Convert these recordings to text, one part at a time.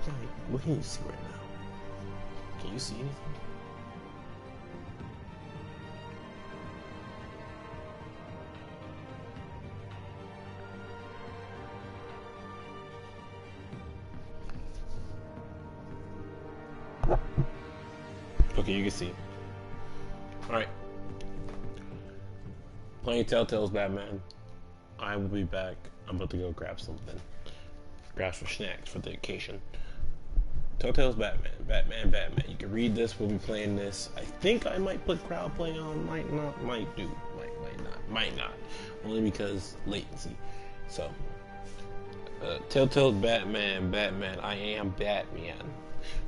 Like, what can you see right now? Can you see anything? Okay, you can see. Alright. Playing Telltale's Batman. I will be back. I'm about to go grab something. Grab some snacks for the occasion. Telltale's Batman. Batman. You can read this. We'll be playing this. I think I might put crowd play on. Might not. Might do. Might not. Only because latency. So. Telltale's Batman. I am Batman.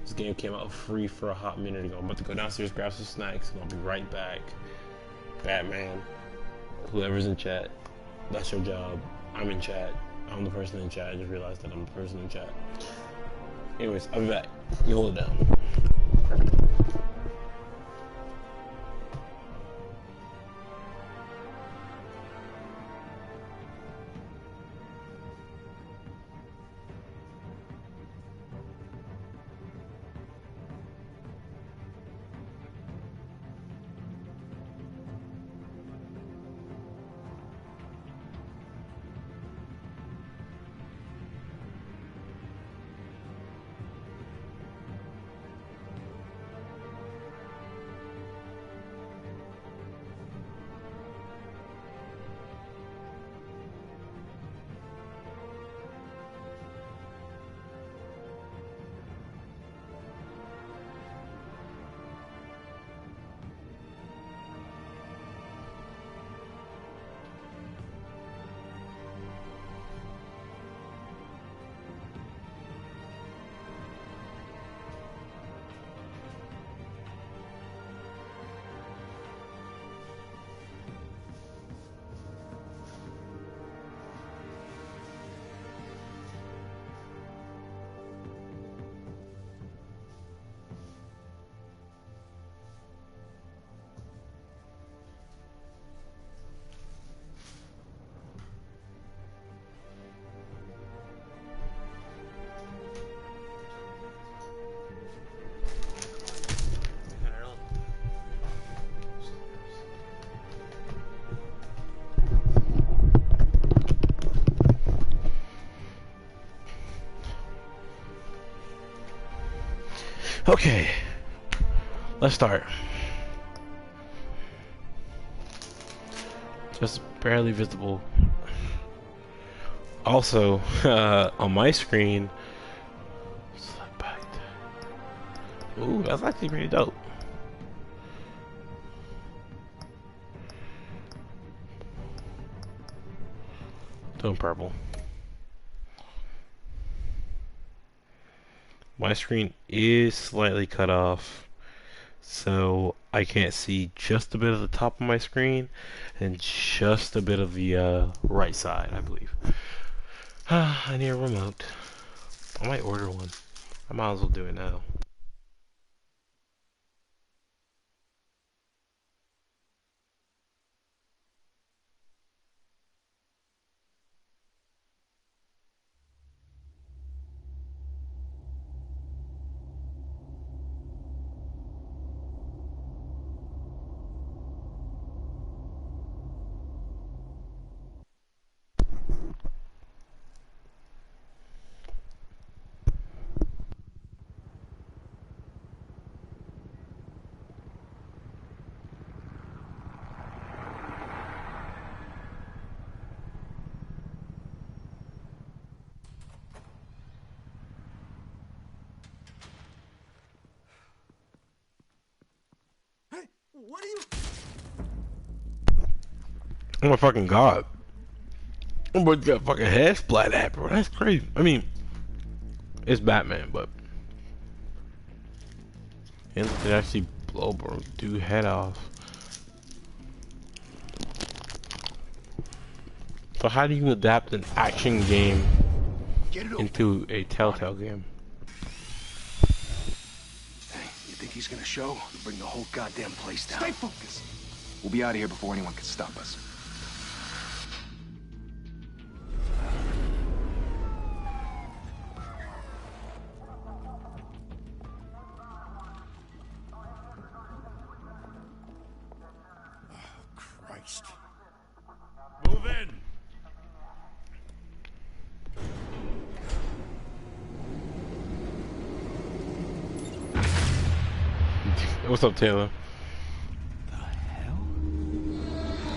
This game came out free for a hot minute ago. I'm about to go downstairs, grab some snacks, and I'll be right back. Batman. Whoever's in chat, that's your job. I'm in chat. I'm the person in chat. I just realized that I'm the person in chat. Anyways, I'll be back. You hold it down. Okay, let's start. Just barely visible. Also, on my screen, ooh, that's actually pretty dope. Doing purple. My screen is slightly cut off, so I can't see just a bit of the top of my screen and just a bit of the right side, I believe. I need a remote. I might order one. I might as well do it now. What are you? Oh my fucking god. Oh my got fucking head splat at, bro. That's crazy. I mean, it's Batman, but it actually blow bro dude head off. So how do you adapt an action game into a Telltale game? Hey, you think he's gonna show? Bring the whole goddamn place down. Stay focused. We'll be out of here before anyone can stop us. What's up, Taylor? The hell?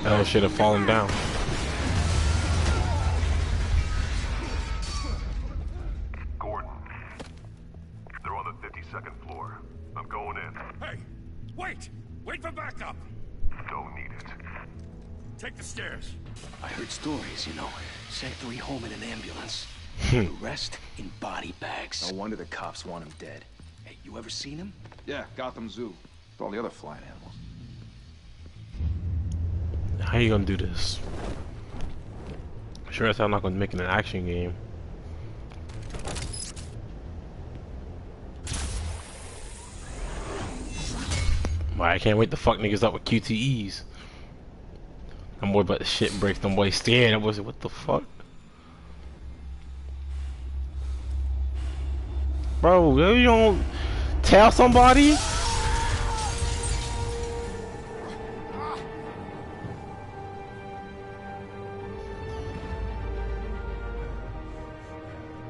Oh, should have fallen down. Gordon. They're on the 52nd floor. I'm going in. Hey! Wait! Wait for backup! Don't need it. Take the stairs. I heard stories, you know. Sent 3 home in an ambulance. Hmm. The rest in body bags. No wonder the cops want him dead. Hey, you ever seen him? Yeah, Gotham Zoo. With all the other flying animals. How you gonna do this? Sure as hell not gonna make it an action game. Why I can't wait to fuck niggas up with QTEs. I'm worried about the shit breaks. Them boys staring. I was like, what the fuck? Bro, you don't tell somebody?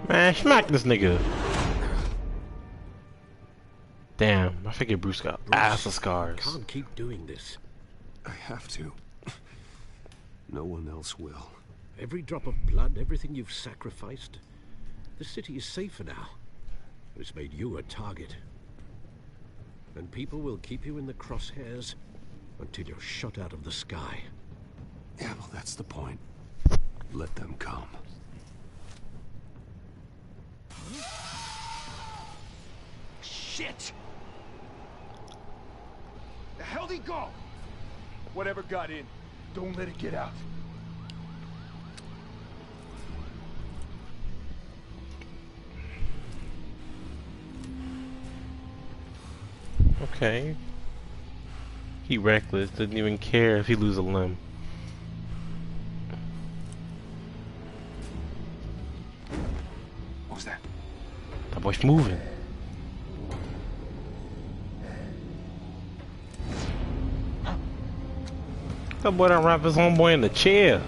Man, smack this nigga. Damn, I figured Bruce got ass of scars. Can't keep doing this. I have to. No one else will. Every drop of blood, everything you've sacrificed. The city is safer now. It's made you a target. And people will keep you in the crosshairs until you're shot out of the sky. Yeah, well, that's the point. Let them come. Shit! The hell'd he go? Whatever got in, don't let it get out. Okay. He reckless, doesn't even care if he lose a limb. What was that? That boy's moving. That boy done wrap his homeboy in the chair.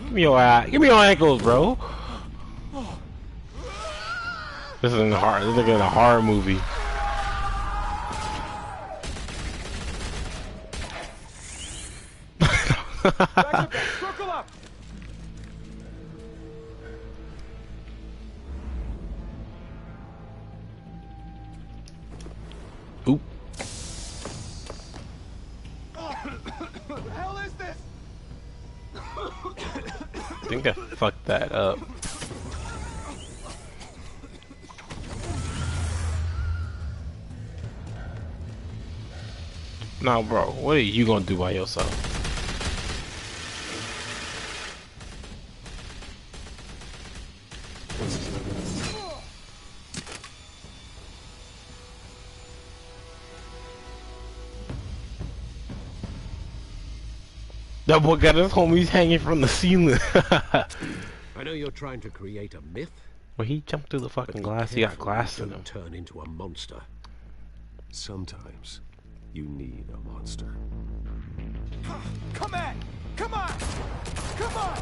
Give me your eye. Give me your ankles, bro. This is in the horror. This is like in a horror movie. Circle up! Oop. What the hell is this? I think I fucked that up. Now, bro, what are you gonna do by yourself? That boy got his homies hanging from the ceiling. I know you're trying to create a myth. Well, he jumped through the but fucking be glass. He got careful glass you in don't him. turn into a monster. Sometimes you need a monster. Come at! Come on! Come on!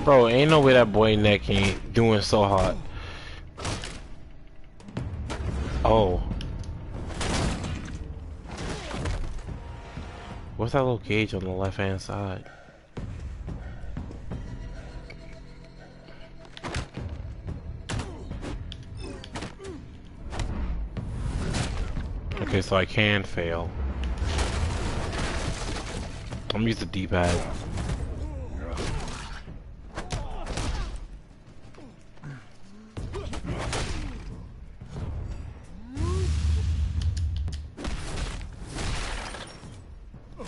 Bro, ain't no way that boy neck ain't doing so hot. Oh. What's that little gauge on the left hand side? Okay, so I can fail. I'm gonna use the D-pad.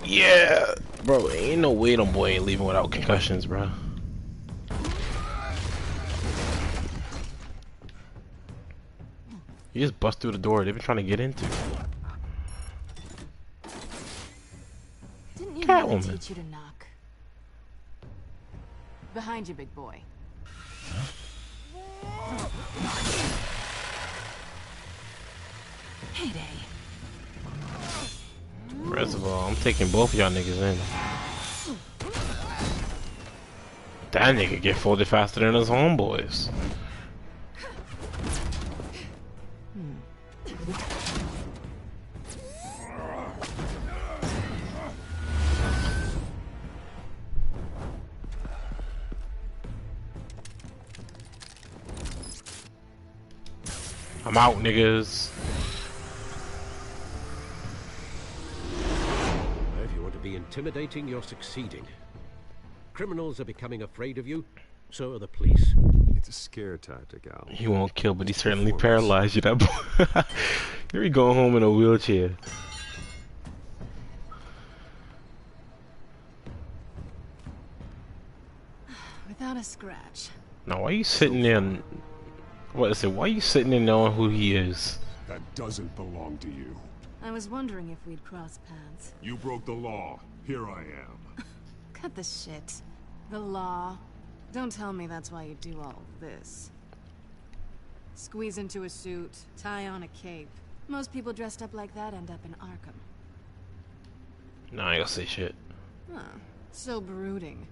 Yeah, bro, ain't no way them boy ain't leaving without concussions, bro. You just bust through the door they've been trying to get into. Didn't you never Catwoman. teach you to knock? Behind you, big boy. Heyday. Bro, First of all, I'm taking both of y'all niggas in. That nigga get folded faster than his homeboys. I'm out, niggas. If you want to be intimidating, you're succeeding. Criminals are becoming afraid of you, so are the police. It's a scare tactic, Al. He won't kill, but he certainly paralyzed you. That boy. Here he going home in a wheelchair. Without a scratch. Now, why are you sitting there? What is it? Why are you sitting there knowing who he is? That doesn't belong to you. I was wondering if we'd cross paths. You broke the law. Here I am. Cut the shit. The law. Don't tell me that's why you do all this. Squeeze into a suit, tie on a cape. Most people dressed up like that end up in Arkham. Nah, I ain't gonna say shit. Huh. So brooding.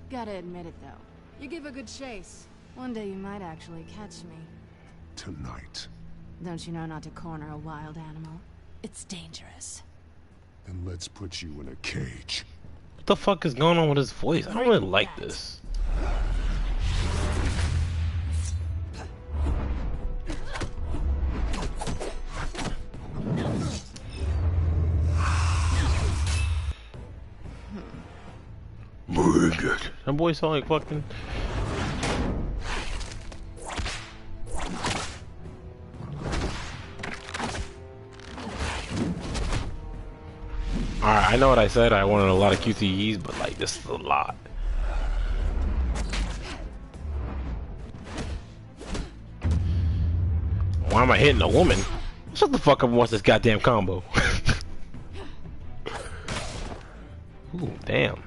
Gotta admit it, though. You give a good chase. One day you might actually catch me. Tonight. Don't you know not to corner a wild animal? It's dangerous. Then let's put you in a cage. What the fuck is going on with his voice? I don't really like this. That boy sound like fucking. Alright, I know what I said. I wanted a lot of QTEs, but like this is a lot. Why am I hitting a woman? Shut the fuck up and watch this goddamn combo. Ooh, damn.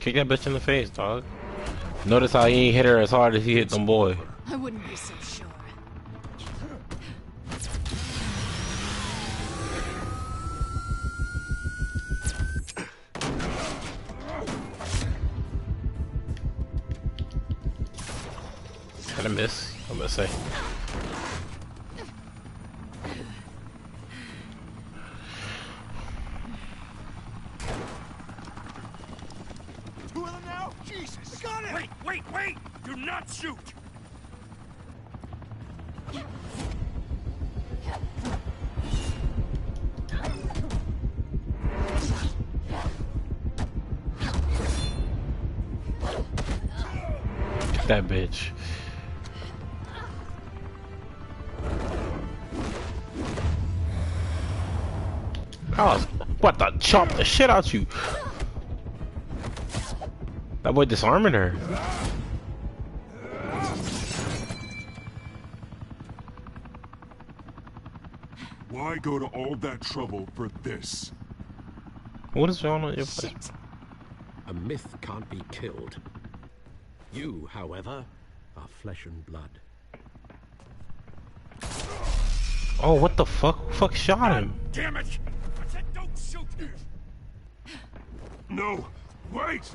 Kick that bitch in the face, dog. Notice how he ain't hit her as hard as he hit them boy. I wouldn't be so sure. Did I miss? I'm gonna say. Wait! Do not shoot! That bitch. I was about to chop the shit out you. That boy disarming her. Why go to all that trouble for this? What is wrong with your face? A myth can't be killed. You, however, are flesh and blood. Oh, what the fuck? Who fuck shot him? Damn it! I said don't shoot! No! Wait!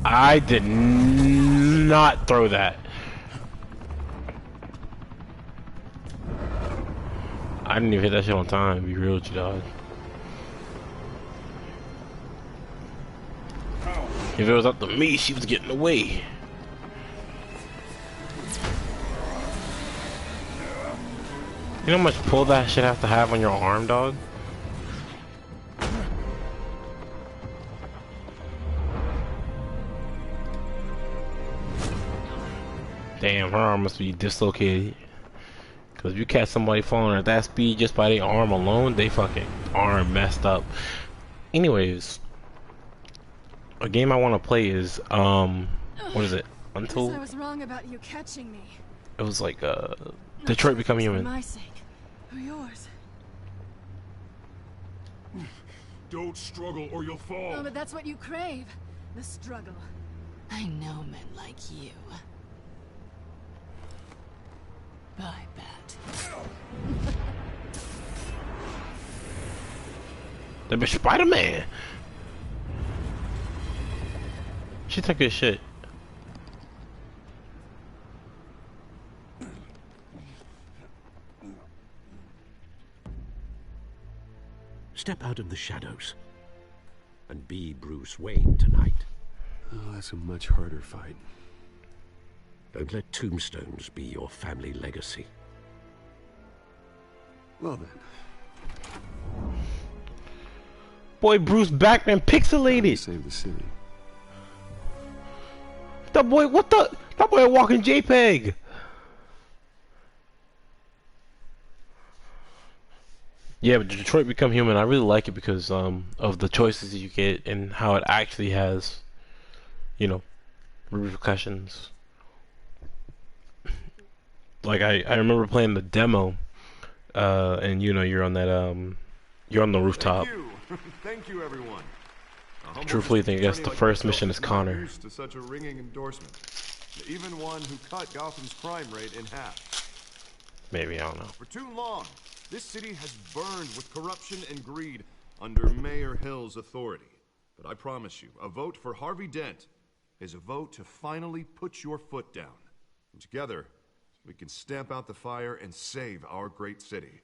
I did not throw that. I didn't even hit that shit on time, to be real with you, dog. If it was up to me, she was getting away. You know how much pull that shit have to have on your arm, dog? Damn, her arm must be dislocated. Because if you catch somebody falling at that speed just by their arm alone, they fucking arm messed up. Anyways, a game I want to play is, what is it? Until I was wrong about you catching me. it was like, Detroit Become Human. For my sake, or yours. Don't struggle or you'll fall. Oh, but that's what you crave. The struggle. I know men like you. Bye, Bat. That bitch Spider-Man. She took good shit. Step out of the shadows and be Bruce Wayne tonight. Oh, that's a much harder fight. Don't let tombstones be your family legacy. Well then, Boy, Bruce Batman pixelated. save the city. That boy, what the? That boy a walking JPEG. Yeah, but Detroit Become Human, I really like it because of the choices you get and how it actually has, you know, repercussions. Like I remember playing the demo, and you know you're on that you're on the rooftop. Thank you. Thank you, everyone. Truthfully, I think that's the first mission is Connor. Used to such a ringing endorsement. Even one who cut Gotham's crime rate in half. Maybe, I don't know. For too long, this city has burned with corruption and greed under Mayor Hill's authority. But I promise you, a vote for Harvey Dent is a vote to finally put your foot down. And together, we can stamp out the fire and save our great city.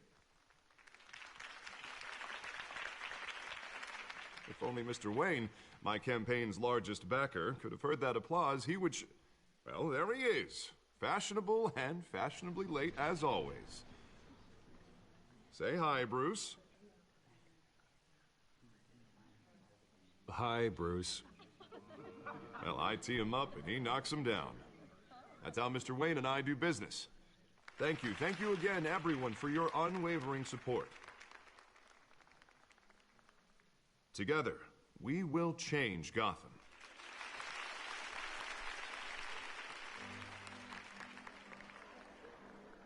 If only Mr. Wayne, my campaign's largest backer, could have heard that applause, he would well, there he is. Fashionable and fashionably late as always. Say hi, Bruce. Hi, Bruce. Well, I tee him up and he knocks him down. That's how Mr. Wayne and I do business. Thank you again, everyone, for your unwavering support. Together, we will change Gotham.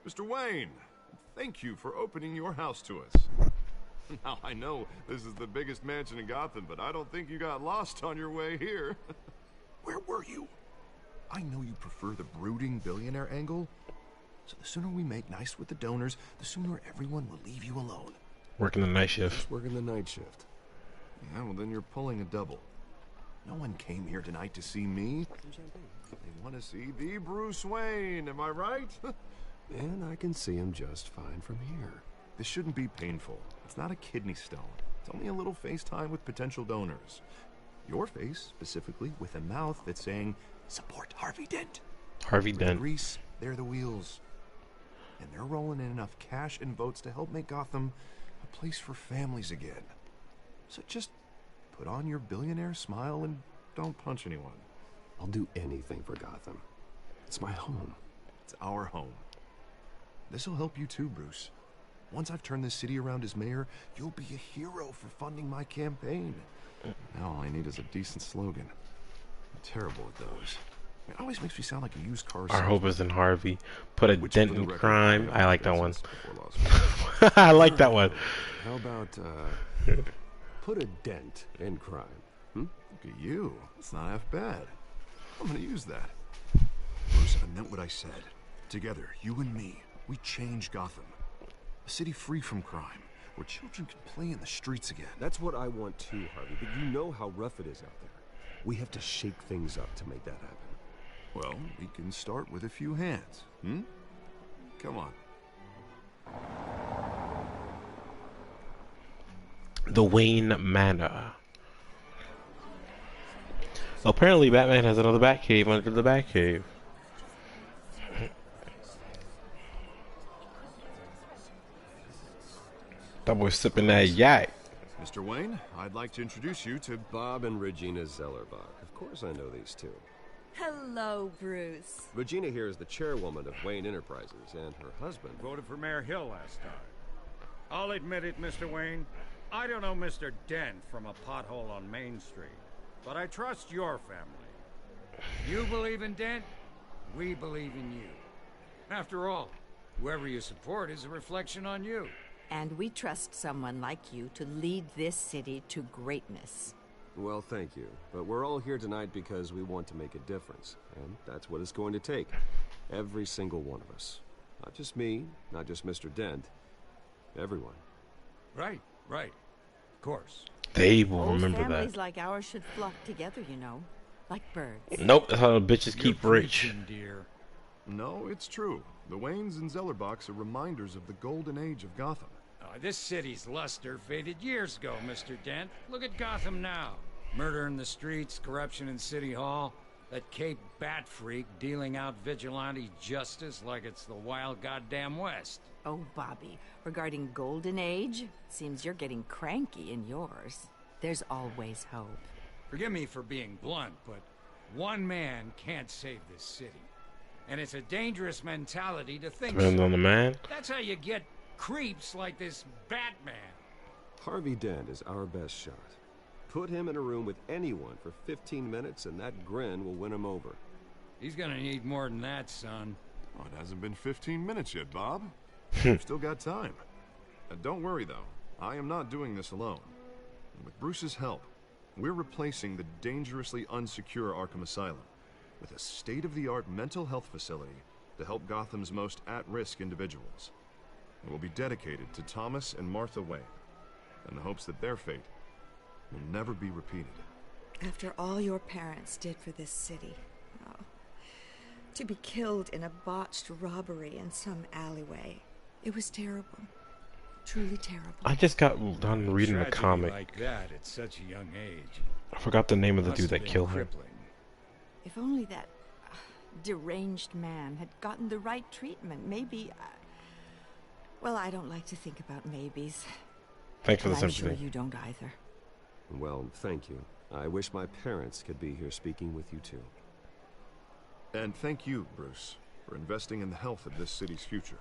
Mr. Wayne, thank you for opening your house to us. Now, I know this is the biggest mansion in Gotham, but I don't think you got lost on your way here. Where were you? I know you prefer the brooding billionaire angle, so the sooner we make nice with the donors, the sooner everyone will leave you alone. Working the night shift. Just working the night shift. Yeah, well then you're pulling a double. No one came here tonight to see me. They want to see the Bruce Wayne, am I right? And I can see him just fine from here. This shouldn't be painful. It's not a kidney stone. It's only a little FaceTime with potential donors. Your face, specifically, with a mouth that's saying, support Harvey Dent. Harvey For Dent. the grease, they're the wheels. And they're rolling in enough cash and votes to help make Gotham a place for families again. So just put on your billionaire smile and don't punch anyone. I'll do anything for Gotham. It's my home. It's our home. This'll help you too, Bruce. Once I've turned this city around as mayor, you'll be a hero for funding my campaign. Now all I need is a decent slogan. I'm terrible at those. It always makes me sound like a used car Our salesman. hope is in Harvey. Put a Which, dent for the in record, crime. I like that one. before laws. I like that one. How about, put a dent in crime? Look at you. It's not half bad. I'm gonna use that. Bruce, I meant what I said. Together, you and me, we change Gotham. A city free from crime, where children can play in the streets again. That's what I want too, Harvey, but you know how rough it is out there. We have to shake things up to make that happen. Well, we can start with a few hands, Come on. The Wayne Manor. Apparently, Batman has another Batcave under the Batcave. That boy sipping that yak. Mr. Wayne, I'd like to introduce you to... Bob and Regina Zellerbach. Of course I know these two. Hello, Bruce. Regina here is the chairwoman of Wayne Enterprises, and her husband... Voted for Mayor Hill last time. I'll admit it, Mr. Wayne. I don't know Mr. Dent from a pothole on Main Street, but I trust your family. You believe in Dent, we believe in you. After all, whoever you support is a reflection on you. And we trust someone like you to lead this city to greatness. Well, thank you. But we're all here tonight because we want to make a difference. And that's what it's going to take. Every single one of us. Not just me, not just Mr. Dent. Everyone. Right. Of course. They will Old remember families that. like ours should flock together, you know. Like birds. Nope, that's how the bitches keep You're rich. preaching, dear. No, it's true. The Waynes and Zellerbachs are reminders of the golden age of Gotham. This city's luster faded years ago, Mr. Dent. Look at Gotham now. Murder in the streets, corruption in City Hall, that Cape Bat freak dealing out vigilante justice like it's the wild goddamn West. Oh, Bobby, regarding Golden Age, seems you're getting cranky in yours. There's always hope. Forgive me for being blunt, but one man can't save this city. And it's a dangerous mentality to think Depends so. on the man. That's how you get creeps like this Batman. Harvey Dent is our best shot. Put him in a room with anyone for 15 minutes and that grin will win him over. He's gonna need more than that, son. Oh, it hasn't been 15 minutes yet, Bob. You've still got time. Don't worry, though. I am not doing this alone. With Bruce's help, we're replacing the dangerously unsecure Arkham Asylum with a state-of-the-art mental health facility to help Gotham's most at-risk individuals. It will be dedicated to Thomas and Martha Wayne, in the hopes that their fate will never be repeated. After all your parents did for this city, to be killed in a botched robbery in some alleyway, it was terrible. Truly terrible. I just got done reading the Tragedy comic. like that at such a young age. I forgot the name of the Must dude have that been killed him. crippling. If only that deranged man had gotten the right treatment, maybe... well, I don't like to think about maybes. Thanks for the And I'm sympathy. sure you don't either. Well, thank you. I wish my parents could be here speaking with you too. And thank you, Bruce, for investing in the health of this city's future.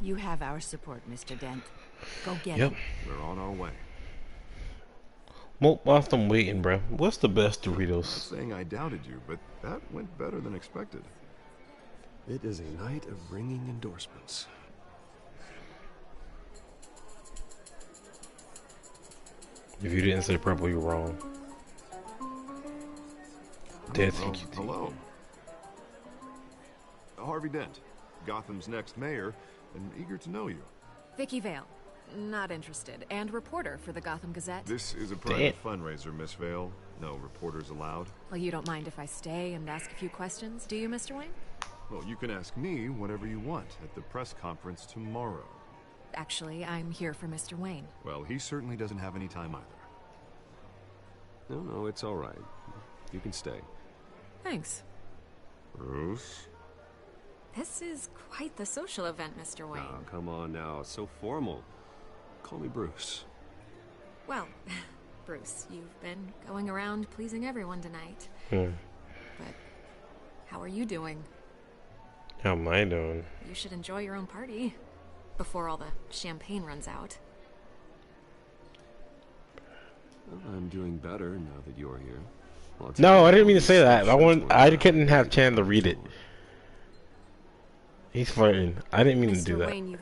You have our support, Mr. Dent. Go get Yep. him. We're on our way. Well, whilst I'm waiting, bro, what's the best I'm not Doritos? saying I doubted you, but that went better than expected. It is a night of ringing endorsements. If you didn't say purple, you're wrong. Dead Well, thank you. hello. Harvey Dent, Gotham's next mayor, and eager to know you. Vicky Vale. Not interested. And reporter for the Gotham Gazette. This is a private fundraiser, Miss Vale. No reporters allowed. Well, you don't mind if I stay and ask a few questions, do you, Mr. Wayne? Well, you can ask me whatever you want at the press conference tomorrow. Actually, I'm here for Mr. Wayne. Well, he certainly doesn't have any time either. No, it's all right. You can stay. Thanks. Bruce? This is quite the social event, Mr. Wayne. Oh, come on now. It's so formal. Call me Bruce. Well, Bruce, you've been going around pleasing everyone tonight. But how are you doing? How am I doing? You should enjoy your own party before all the champagne runs out. Well, I'm doing better now that you're here. Well, No, I didn't mean to say that. I couldn't have chance to read it. He's flirting. I didn't mean to do Mr. that. Wayne,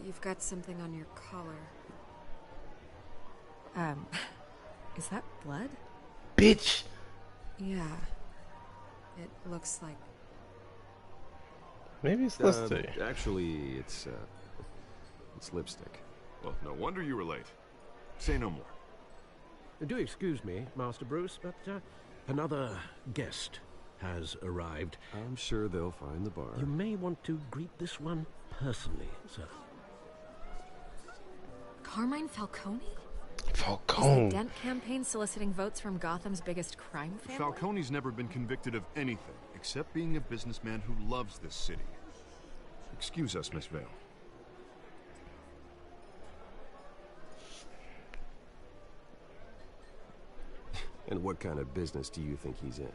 you've got something on your collar. Is that blood? Bitch! Yeah. It looks like... Maybe it's lipstick. Actually, it's lipstick. Well, no wonder you were late. Say no more. Do excuse me, Master Bruce, but another guest has arrived. I'm sure they'll find the bar. You may want to greet this one personally, sir. Carmine Falcone? Falcone. Is the Dent campaign soliciting votes from Gotham's biggest crime family? Falcone's never been convicted of anything except being a businessman who loves this city. Excuse us, Miss Vale. And what kind of business do you think he's in?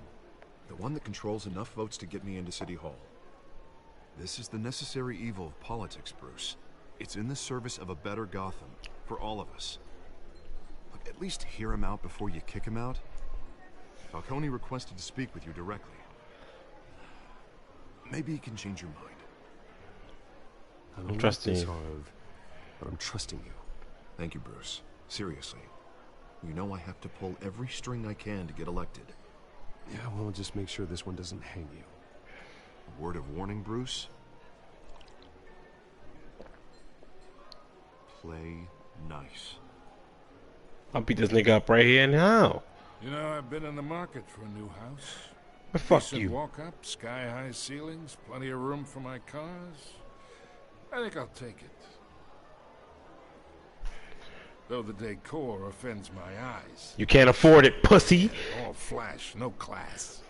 The one that controls enough votes to get me into City Hall. This is the necessary evil of politics, Bruce. It's in the service of a better Gotham, for all of us. Look, at least hear him out before you kick him out. Falcone requested to speak with you directly. Maybe he can change your mind. I'm trusting you. But I'm trusting you. Thank you, Bruce. Seriously. You know I have to pull every string I can to get elected. Yeah, well, just make sure this one doesn't hang you. A word of warning, Bruce? Play nice. I'll beat this nigga up right here now. You know, I've been in the market for a new house. Fuck Decent you. Walk up, sky-high ceilings, plenty of room for my cars. I think I'll take it. Though the decor offends my eyes. You can't afford it, pussy. All flash, no class.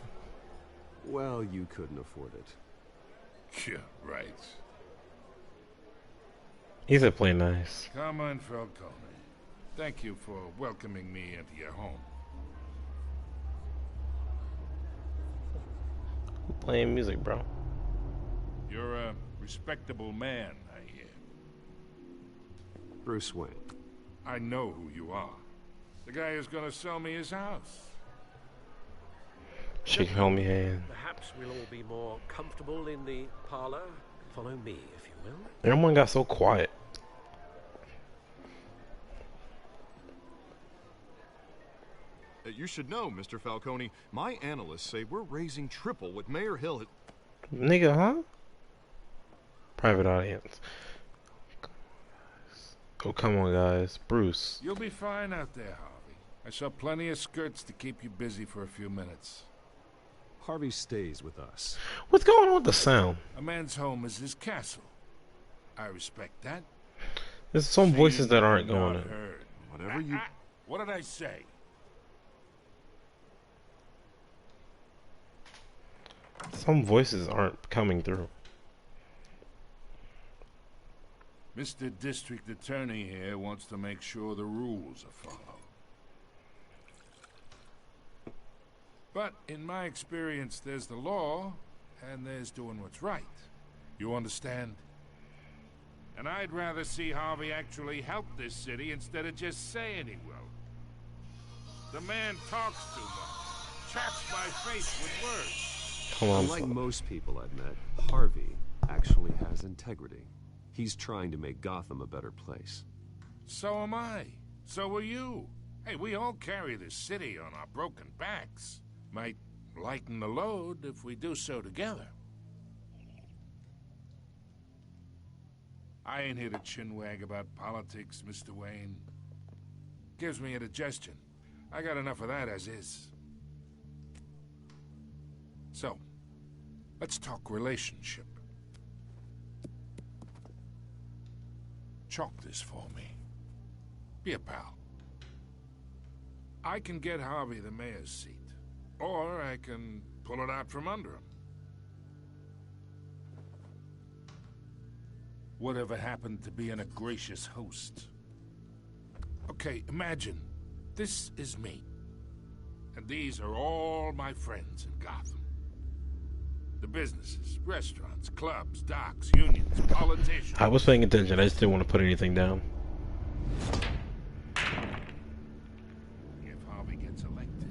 Well, you couldn't afford it. Yeah, right. He said play nice. Carmine Falcone, thank you for welcoming me into your home. Playing music, bro. You're a respectable man, I hear. Bruce Wayne. I know who you are. The guy who's gonna sell me his house. Shake your homie hand. Perhaps we'll all be more comfortable in the parlor. Follow me, if you will. Everyone got so quiet. You should know, Mr. Falcone, my analysts say we're raising triple what Mayor Hill had... Nigga, huh? Private audience. Oh, come on, guys. Bruce. You'll be fine out there, Harvey. I saw plenty of skirts to keep you busy for a few minutes. Harvey stays with us. What's going on with the sound? A man's home is his castle. I respect that. There's some voices that aren't going in. Heard. Whatever you... What did I say? Some voices aren't coming through. Mr. District Attorney here wants to make sure the rules are followed. But in my experience, there's the law, and there's doing what's right. You understand? And I'd rather see Harvey actually help this city instead of just saying he will. The man talks too much, chaps my face with words. Unlike most people I've met, Harvey actually has integrity. He's trying to make Gotham a better place. So am I. So are you. Hey, we all carry this city on our broken backs. Might lighten the load if we do so together. I ain't here to chinwag about politics, Mr. Wayne. Gives me indigestion. I got enough of that as is. So, let's talk relationship. Chalk this for me. Be a pal. I can get Harvey the mayor's seat, or I can pull it out from under him. Whatever happened to being a gracious host? Okay, imagine this is me, and these are all my friends in Gotham. The businesses, restaurants, clubs, docks, unions, politicians. I was paying attention. I just didn't want to put anything down. If Harvey gets elected.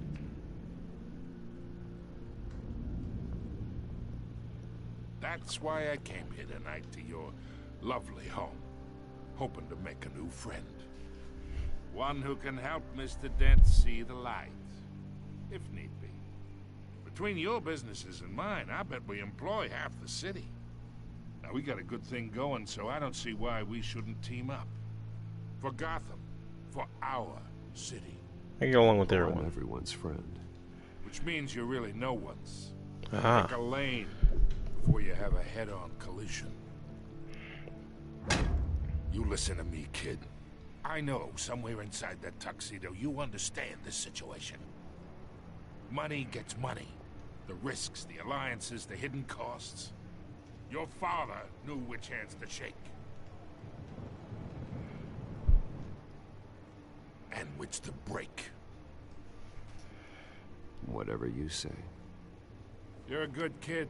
That's why I came here tonight to your lovely home, hoping to make a new friend. One who can help Mr. Dent see the light, if need be. Between your businesses and mine, I bet we employ half the city. Now, we got a good thing going, so I don't see why we shouldn't team up. For Gotham. For our city. I get along with everyone. I'm everyone's friend. Which means you're really no one's. Aha. Pick a lane before you have a head-on collision. You listen to me, kid. I know somewhere inside that tuxedo you understand this situation. Money gets money. The risks, the alliances, the hidden costs. Your father knew which hands to shake. And which to break. Whatever you say. You're a good kid.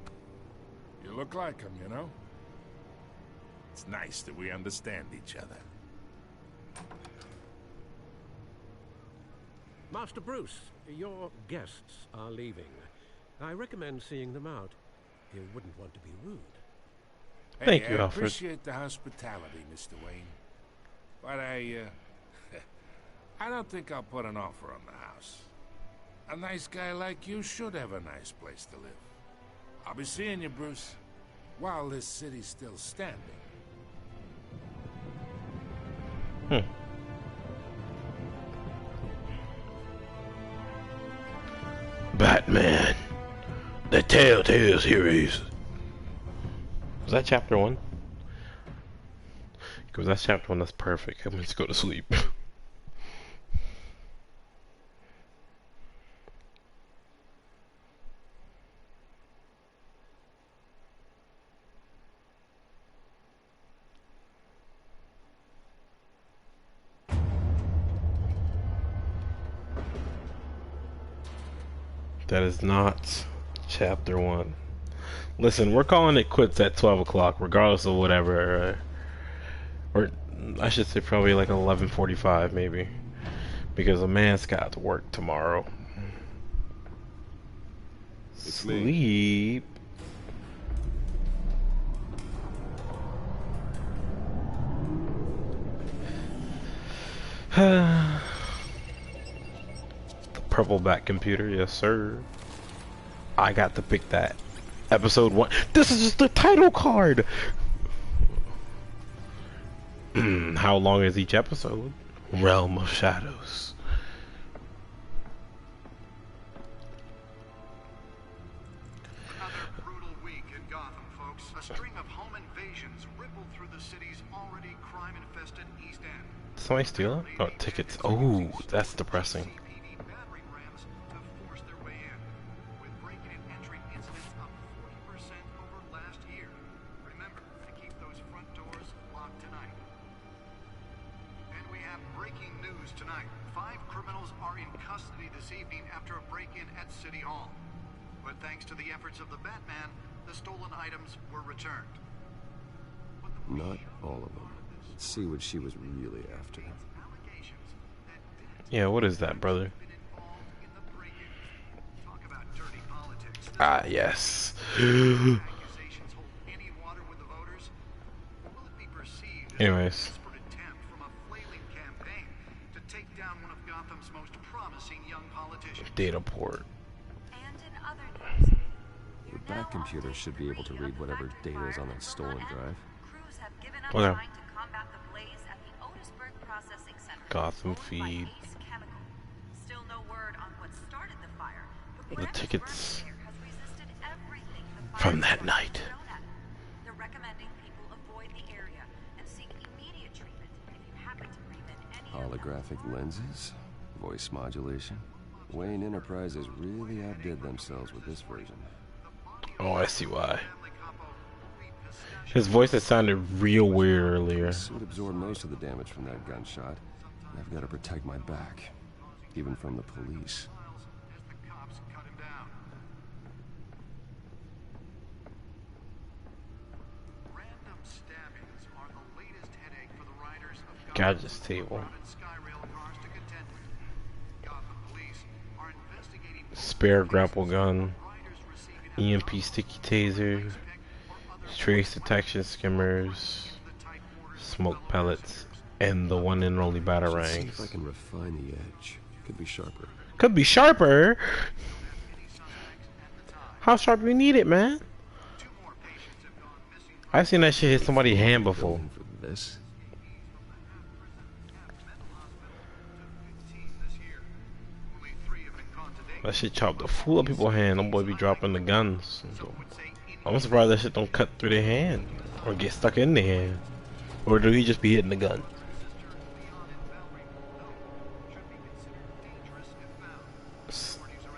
You look like him, you know? It's nice that we understand each other. Master Bruce, your guests are leaving. I recommend seeing them out. You wouldn't want to be rude. Hey, Thank you, I Alfred. appreciate the hospitality, Mr. Wayne. But I don't think I'll put an offer on the house. A nice guy like you should have a nice place to live. I'll be seeing you, Bruce, while this city's still standing. Batman, the Telltale series. Was that chapter 1? Because that's chapter 1, that's perfect. I'm just go to sleep. That is not chapter 1. Listen, we're calling it quits at 12 o'clock, regardless of whatever. Or I should say probably like 11:45 maybe. Because a man's got to work tomorrow. It's Sleep. The purple back computer, yes sir. I got to pick that. Episode 1. This is just the title card! How long is each episode? Realm of Shadows. Another brutal week in Gotham, folks. A string of home invasions rippled through the city's already crime-infested East End. Somebody steal it? Oh, tickets. Oh, that's depressing. Thanks to the efforts of the Batman, the stolen items were returned. Not all of them. Let's see what she was really after. Yeah, what is that, brother? Ah, yes. Anyways. Data port. The back computer should be able to read whatever data is on that stolen drive. Okay. Gotham feed. The tickets from that night. Holographic lenses, voice modulation. Wayne Enterprises really outdid themselves with this version. Oh, I see why. His voice had sounded real weird earlier. The suit absorbed most of the damage from that gunshot. I've got to protect my back, even from the police. Gadgets table. Spare grapple gun. EMP sticky taser. Trace detection skimmers. Smoke pellets. And the one and only batarangs. See if I can refine the edge. Could be sharper. Could be sharper? How sharp do we need it, man? I've seen that shit hit somebody's hand before. For this. That shit chopped the fool of people's hand. Them boy be dropping the guns. I'm surprised that shit don't cut through their hand. Or get stuck in their hand. Or do he just be hitting the gun?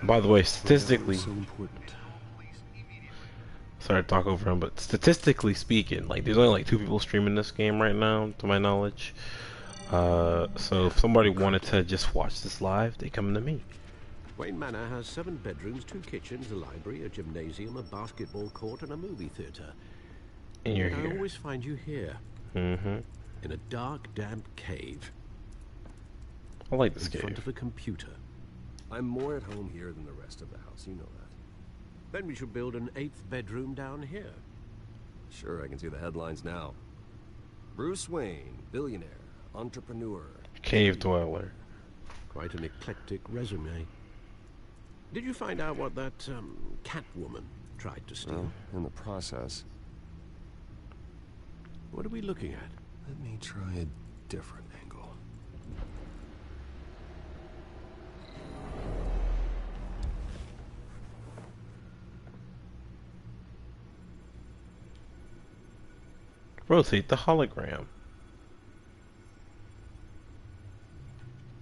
By the way, statistically... Sorry to talk over him, but statistically speaking, like there's only like 2 people streaming this game right now, to my knowledge. So if somebody wanted to just watch this live, they come to me. Wayne Manor has 7 bedrooms, 2 kitchens, a library, a gymnasium, a basketball court, and a movie theater. And you're I here. always find you here. Mm-hmm. In a dark, damp cave. I like this in cave. front of a computer. I'm more at home here than the rest of the house, you know that. Then we should build an 8th bedroom down here. Sure, I can see the headlines now. Bruce Wayne, billionaire, entrepreneur. Cave dweller. Quite an eclectic resume. Did you find out what that, Catwoman tried to steal? Well, in the process. What are we looking at? Let me try a different angle. Rotate the hologram.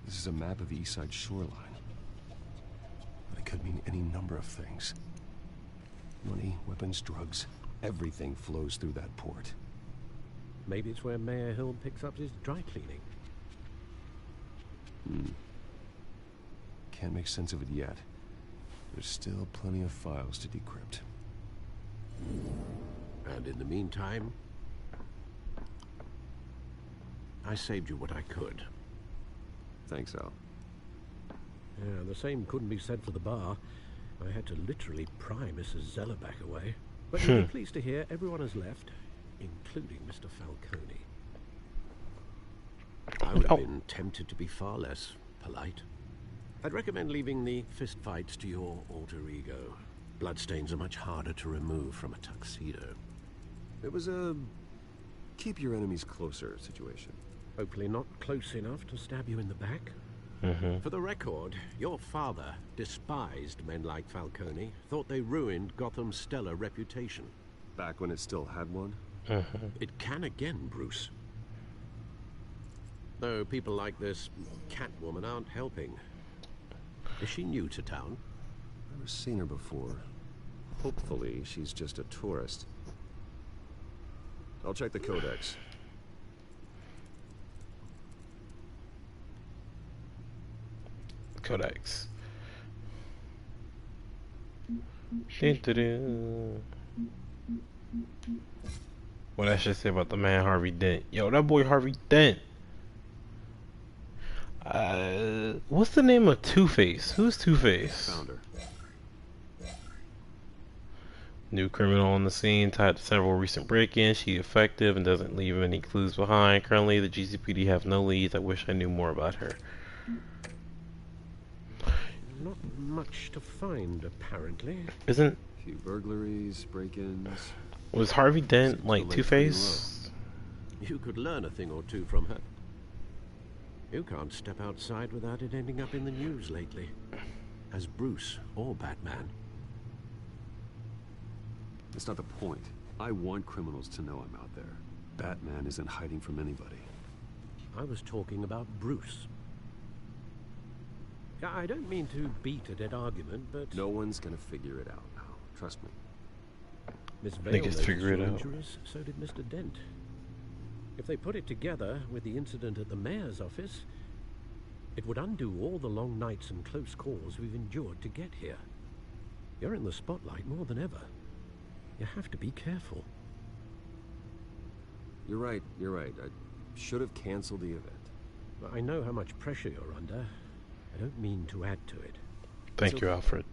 This is a map of the East Side shoreline. But it could mean any number of things. Money, weapons, drugs, everything flows through that port. Maybe it's where Mayor Hill picks up his dry cleaning. Can't make sense of it yet. There's still plenty of files to decrypt. And in the meantime, I saved you what I could. Thanks, Al. Yeah, the same couldn't be said for the bar. I had to literally pry Mrs. Zellerback away. But you'll be pleased to hear everyone has left, including Mr. Falcone. I would have been tempted to be far less polite. I'd recommend leaving the fistfights to your alter ego. Bloodstains are much harder to remove from a tuxedo. It was a keep your enemies closer situation. Hopefully not close enough to stab you in the back. For the record, your father despised men like Falcone, thought they ruined Gotham's stellar reputation. Back when it still had one? It can again, Bruce. Though people like this Catwoman aren't helping. Is she new to town? Never seen her before. Hopefully, she's just a tourist. I'll check the codex. Codex. Dun-dun-dun. What I should say about the man Harvey Dent. Yo, that boy Harvey Dent. What's the name of Two-Face? Who's Two-Face? Founder. New criminal on the scene, tied to several recent break-ins. She's effective and doesn't leave any clues behind. Currently, the GCPD have no leads. I wish I knew more about her. Not much to find, apparently. Isn't... A few burglaries, break-ins. Was Harvey Dent like Two-Face? You could learn a thing or two from her. You can't step outside without it ending up in the news lately. As Bruce or Batman. That's not the point. I want criminals to know I'm out there. Batman isn't hiding from anybody. I was talking about Bruce. I don't mean to beat a dead argument, but... No one's gonna figure it out now. Trust me. Miss Vale noticed figure it your out. injuries, so did Mr. Dent. If they put it together with the incident at the mayor's office, it would undo all the long nights and close calls we've endured to get here. You're in the spotlight more than ever. You have to be careful. You're right. I should have canceled the event. I know how much pressure you're under. I don't mean to add to it. Thank you, Alfred.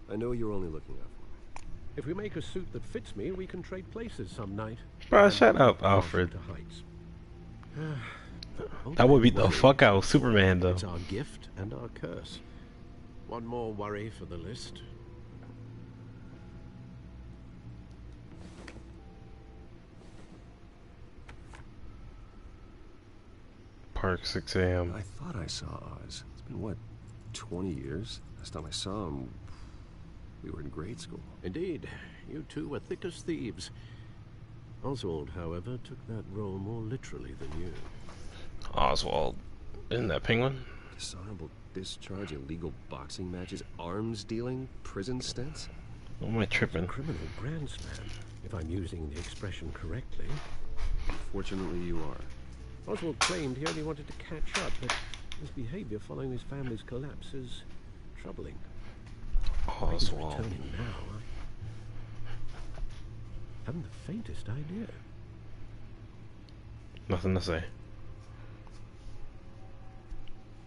I know you're only looking out for me. If we make a suit that fits me, we can trade places some night. Bro, shut up, Alfred. That would beat the fuck out of Superman, though. It's our gift and our curse. One more worry for the list. Park, 6 a.m. I thought I saw Oz. It's been, what, 20 years? Last time I saw him, we were in grade school. Indeed. You two were thick as thieves. Oswald, however, took that role more literally than you. Oswald. Isn't that Penguin? Dishonorable discharge, illegal boxing matches, arms dealing, prison stints? What am I tripping? Criminal grand slam, if I'm using the expression correctly. Fortunately, you are. Oswald claimed he only wanted to catch up, but his behavior following his family's collapse has Troubling. Oswald. He's returning now. I haven't the faintest idea. Nothing to say.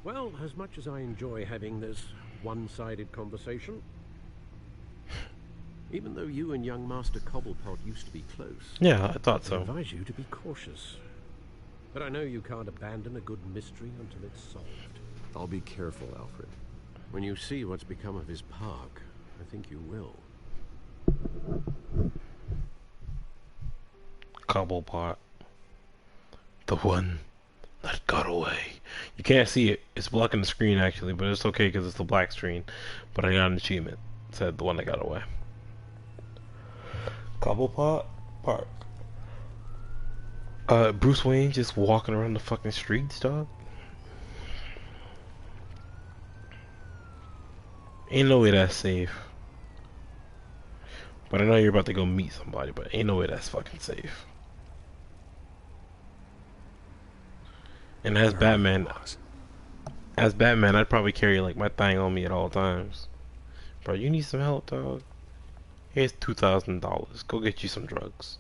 Well, as much as I enjoy having this one-sided conversation, even though you and young Master Cobblepot used to be close, yeah, I thought so. I advise you to be cautious. But I know you can't abandon a good mystery until it's solved. I'll be careful, Alfred. When you see what's become of his park, I think you will. Cobblepot. The one that got away. You can't see it. It's blocking the screen actually, but it's okay because it's the black screen. But I got an achievement. It said the one that got away. Cobblepot Park. Bruce Wayne just walking around the fucking streets, dog. Ain't no way that's safe. But I know you're about to go meet somebody, but ain't no way that's fucking safe. And as Batman, I'd probably carry like my thing on me at all times. Bro, you need some help, dog? Here's $2,000. Go get you some drugs.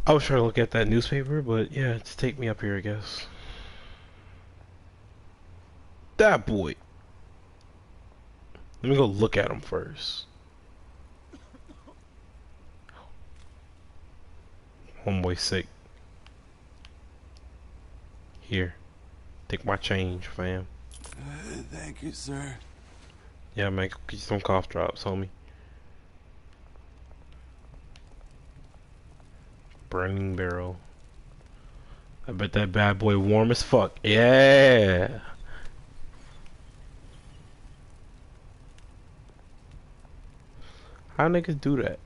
I was trying to look at that newspaper, but yeah, just take me up here, I guess. That boy. Let me go look at him first. Homeboy sick. Here. Take my change, fam. Thank you, sir. Yeah, man, go get you some cough drops, homie. Burning barrel. I bet that bad boy warm as fuck. Yeah. How niggas do that?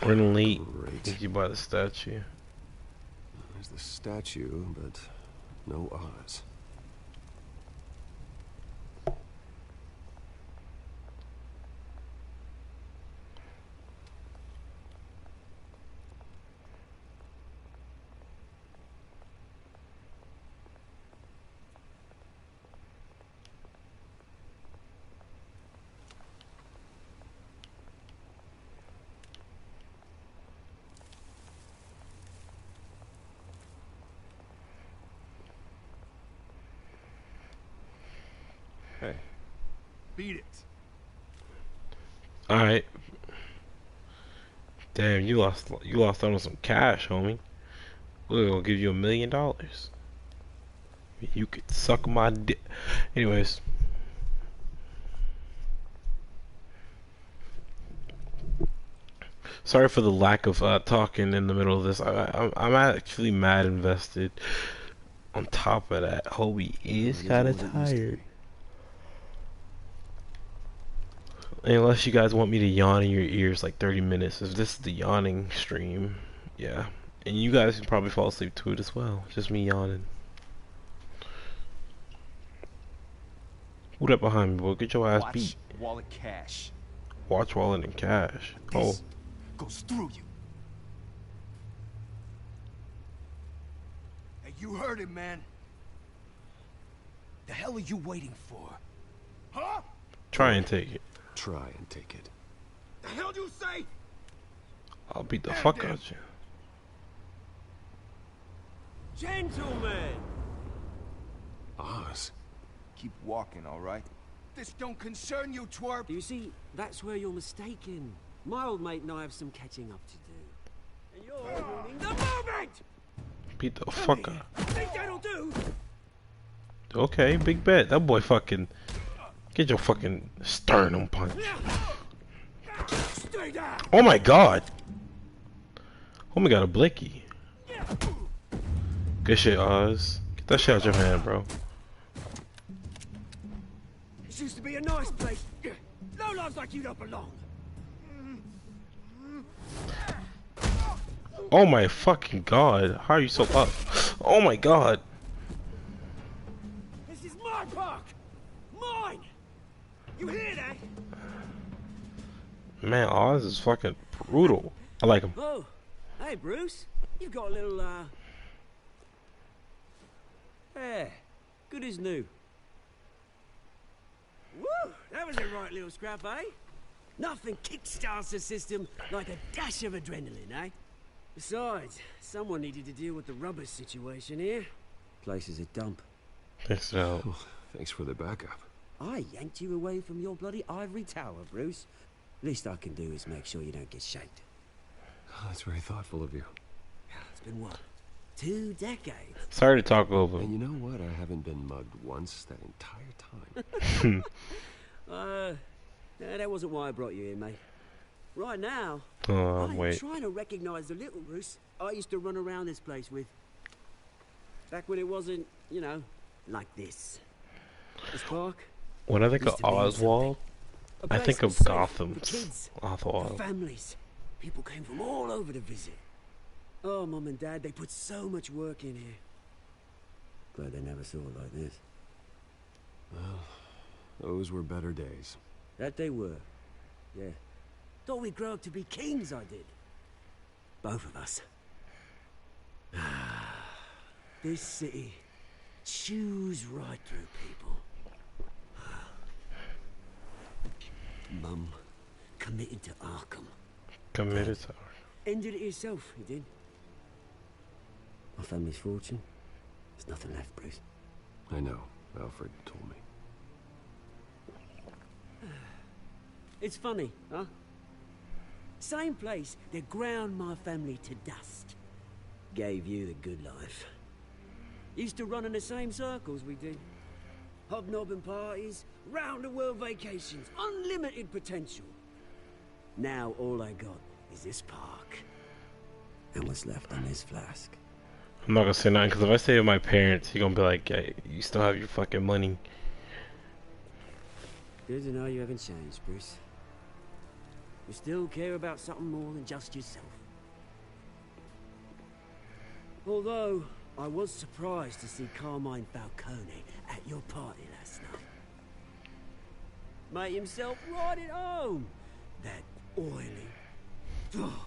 Running late. Think you buy the statue. There's the statue, but no Oz. Hey. Beat it. Alright. Damn, you lost out on some cash, homie. We're gonna give you $1 million. You could suck my dick. Anyways. Sorry for the lack of talking in the middle of this. I'm actually mad invested. On top of that, Hobie is kind of tired. Unless you guys want me to yawn in your ears like 30 minutes. If this is the yawning stream, yeah. And you guys can probably fall asleep to it as well. Just me yawning. Who that behind me, boy? Get your ass beat. Wallet cash. Watch wallet and cash. Oh. Goes through you. Hey, you heard him, man. The hell are you waiting for? Huh? Try and take it. Try and take it. The hell do you say? I'll beat the fuck out of you. Gentlemen! Oz. Keep walking, all right? This don't concern you, twerp. You see, that's where you're mistaken. My old mate and I have some catching up to do. And you're ruining the moment! Beat the fuck out. Think that'll do? Okay, big bet. That boy fucking... Get your fucking sternum punch. Stay down. Oh my god. Homie got a blicky. Good shit, Oz. Get that shit out your hand, bro. This used to be a nice place. No lives like you don't belong. Oh my fucking god. How are you so up? Oh my god. This is my park. Mine. You hear that? Man, Oz is fucking brutal. I like him. Oh, hey Bruce, you've got a little yeah, good as new. Woo, that was a right little scrap, eh? Nothing kickstarts the system like a dash of adrenaline, eh? Besides, someone needed to deal with the rubber situation here. Place is a dump. Thanks so. Oh, thanks for the backup. I yanked you away from your bloody ivory tower, Bruce. Least I can do is make sure you don't get shanked. Oh, that's very thoughtful of you. It's been what? 2 decades? Sorry to talk over. And you know what? I haven't been mugged once that entire time. That wasn't why I brought you here, mate. Right now, I'm wait. trying to recognize the little Bruce I used to run around this place with. Back when it wasn't, you know, like this. This park. When I think of Oswald, I think of Gotham's Oswald. Families. People came from all over to visit. Oh, Mum and Dad, they put so much work in here. Glad they never saw it like this. Well, those were better days. That they were. Yeah. Thought we'd grow up to be kings, I did. Both of us. This city chews right through people. Mum committed to Arkham. Committed to Arkham. Ended it yourself, he did. My family's fortune. There's nothing left, Bruce. I know. Alfred told me. It's funny, huh? Same place that ground my family to dust. Gave you the good life. Used to run in the same circles we did. Hobnobbing parties, round-the-world vacations, unlimited potential. Now all I got is this park. And what's left on this flask. I'm not gonna say nothing, because if I say to my parents, you're gonna be like, hey, you still have your fucking money. Good to know you haven't changed, Bruce. You still care about something more than just yourself. Although, I was surprised to see Carmine Falcone at your party last night. Made himself right at home. That oily... Oh,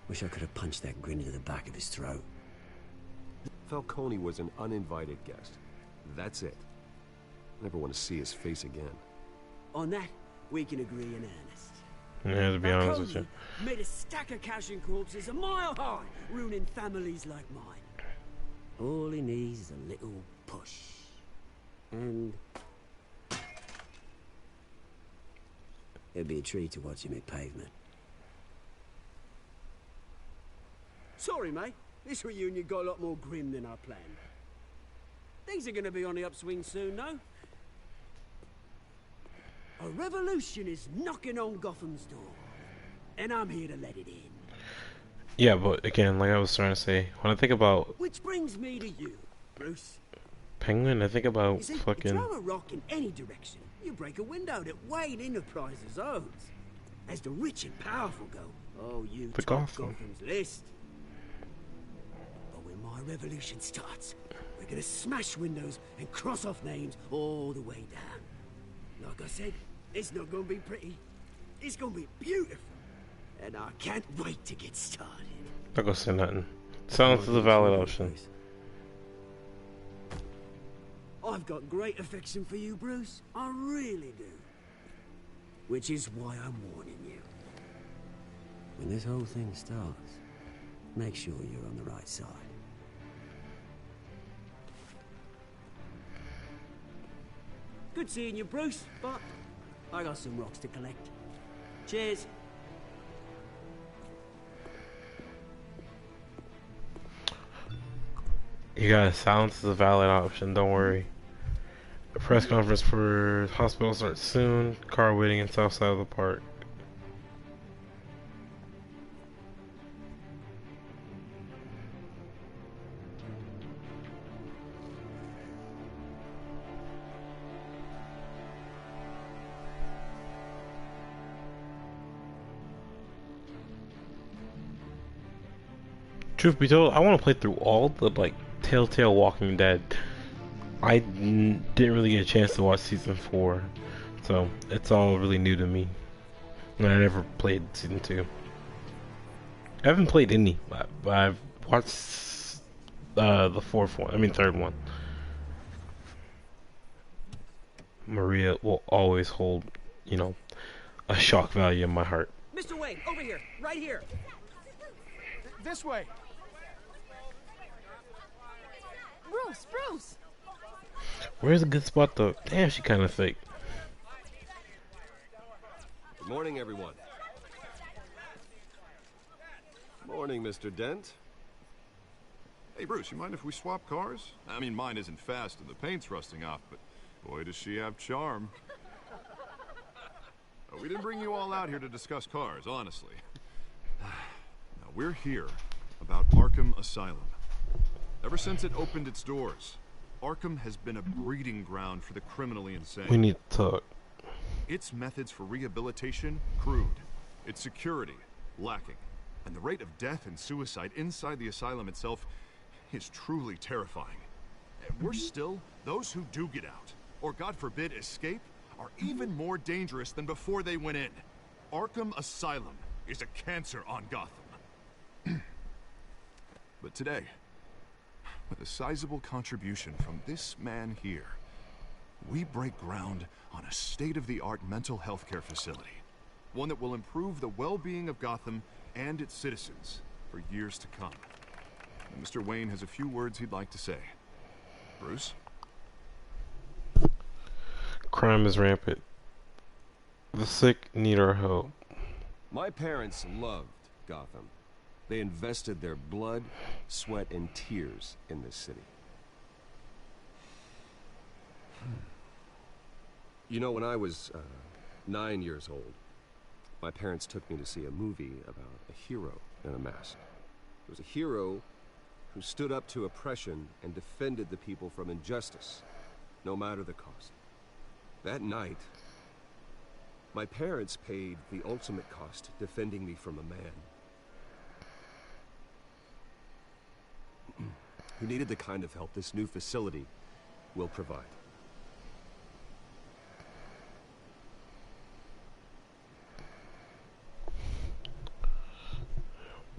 wish I could have punched that grin into the back of his throat. Falcone was an uninvited guest. That's it. Never want to see his face again. On that, we can agree in earnest. Yeah, to be honest with you. Made a stack of cashing corpses a mile high, ruining families like mine. All he needs is a little push. And... it'd be a treat to watch him hit pavement. Sorry, mate. This reunion got a lot more grim than I planned. Things are gonna be on the upswing soon, no? A revolution is knocking on Gotham's door, and I'm here to let it in. Yeah, but again, like I was trying to say, when I think about... Which brings me to you, Bruce. Penguin, I think about you see, fucking... You throw a rock in any direction, you break a window that Wayne Enterprises owns. As the rich and powerful go, oh, you The top Gotham. Gotham's list. But when my revolution starts, we're gonna smash windows and cross off names all the way down. Like I said, it's not gonna be pretty. It's gonna be beautiful. And I can't wait to get started. Not gonna say nothing. Silence is a valid option. I've got great affection for you, Bruce. I really do. Which is why I'm warning you. When this whole thing starts, make sure you're on the right side. Good seeing you, Bruce, but I got some rocks to collect. Cheers. You guys, silence is a valid option, don't worry. A press conference for hospital starts soon. Car waiting in south side of the park. Truth be told, I want to play through all the, like, Telltale Walking Dead. I didn't really get a chance to watch season 4, so it's all really new to me. And I never played season 2. I haven't played any, but I've watched the third one. Maria will always hold, you know, a shock value in my heart. Mr. Wayne, over here, right here. This way. Bruce! Where's a good spot though? Damn, she kind of fake. Good morning, everyone. Morning, Mr. Dent. Hey, Bruce, you mind if we swap cars? I mean, mine isn't fast and the paint's rusting off, but boy, does she have charm. We didn't bring you all out here to discuss cars, honestly. Now, we're here about Arkham Asylum. Ever since it opened its doors, Arkham has been a breeding ground for the criminally insane. We need to talk. Its methods for rehabilitation, crude. Its security, lacking. And the rate of death and suicide inside the asylum itself is truly terrifying. And worse still, those who do get out, or God forbid escape, are even more dangerous than before they went in. Arkham Asylum is a cancer on Gotham. But today, with a sizable contribution from this man here, we break ground on a state-of-the-art mental health care facility. One that will improve the well-being of Gotham and its citizens for years to come. And Mr. Wayne has a few words he'd like to say. Bruce? Crime is rampant. The sick need our help. My parents loved Gotham. They invested their blood, sweat, and tears in this city. You know, when I was 9 years old, my parents took me to see a movie about a hero in a mask. It was a hero who stood up to oppression and defended the people from injustice, no matter the cost. That night, my parents paid the ultimate cost defending me from a man who needed the kind of help this new facility will provide.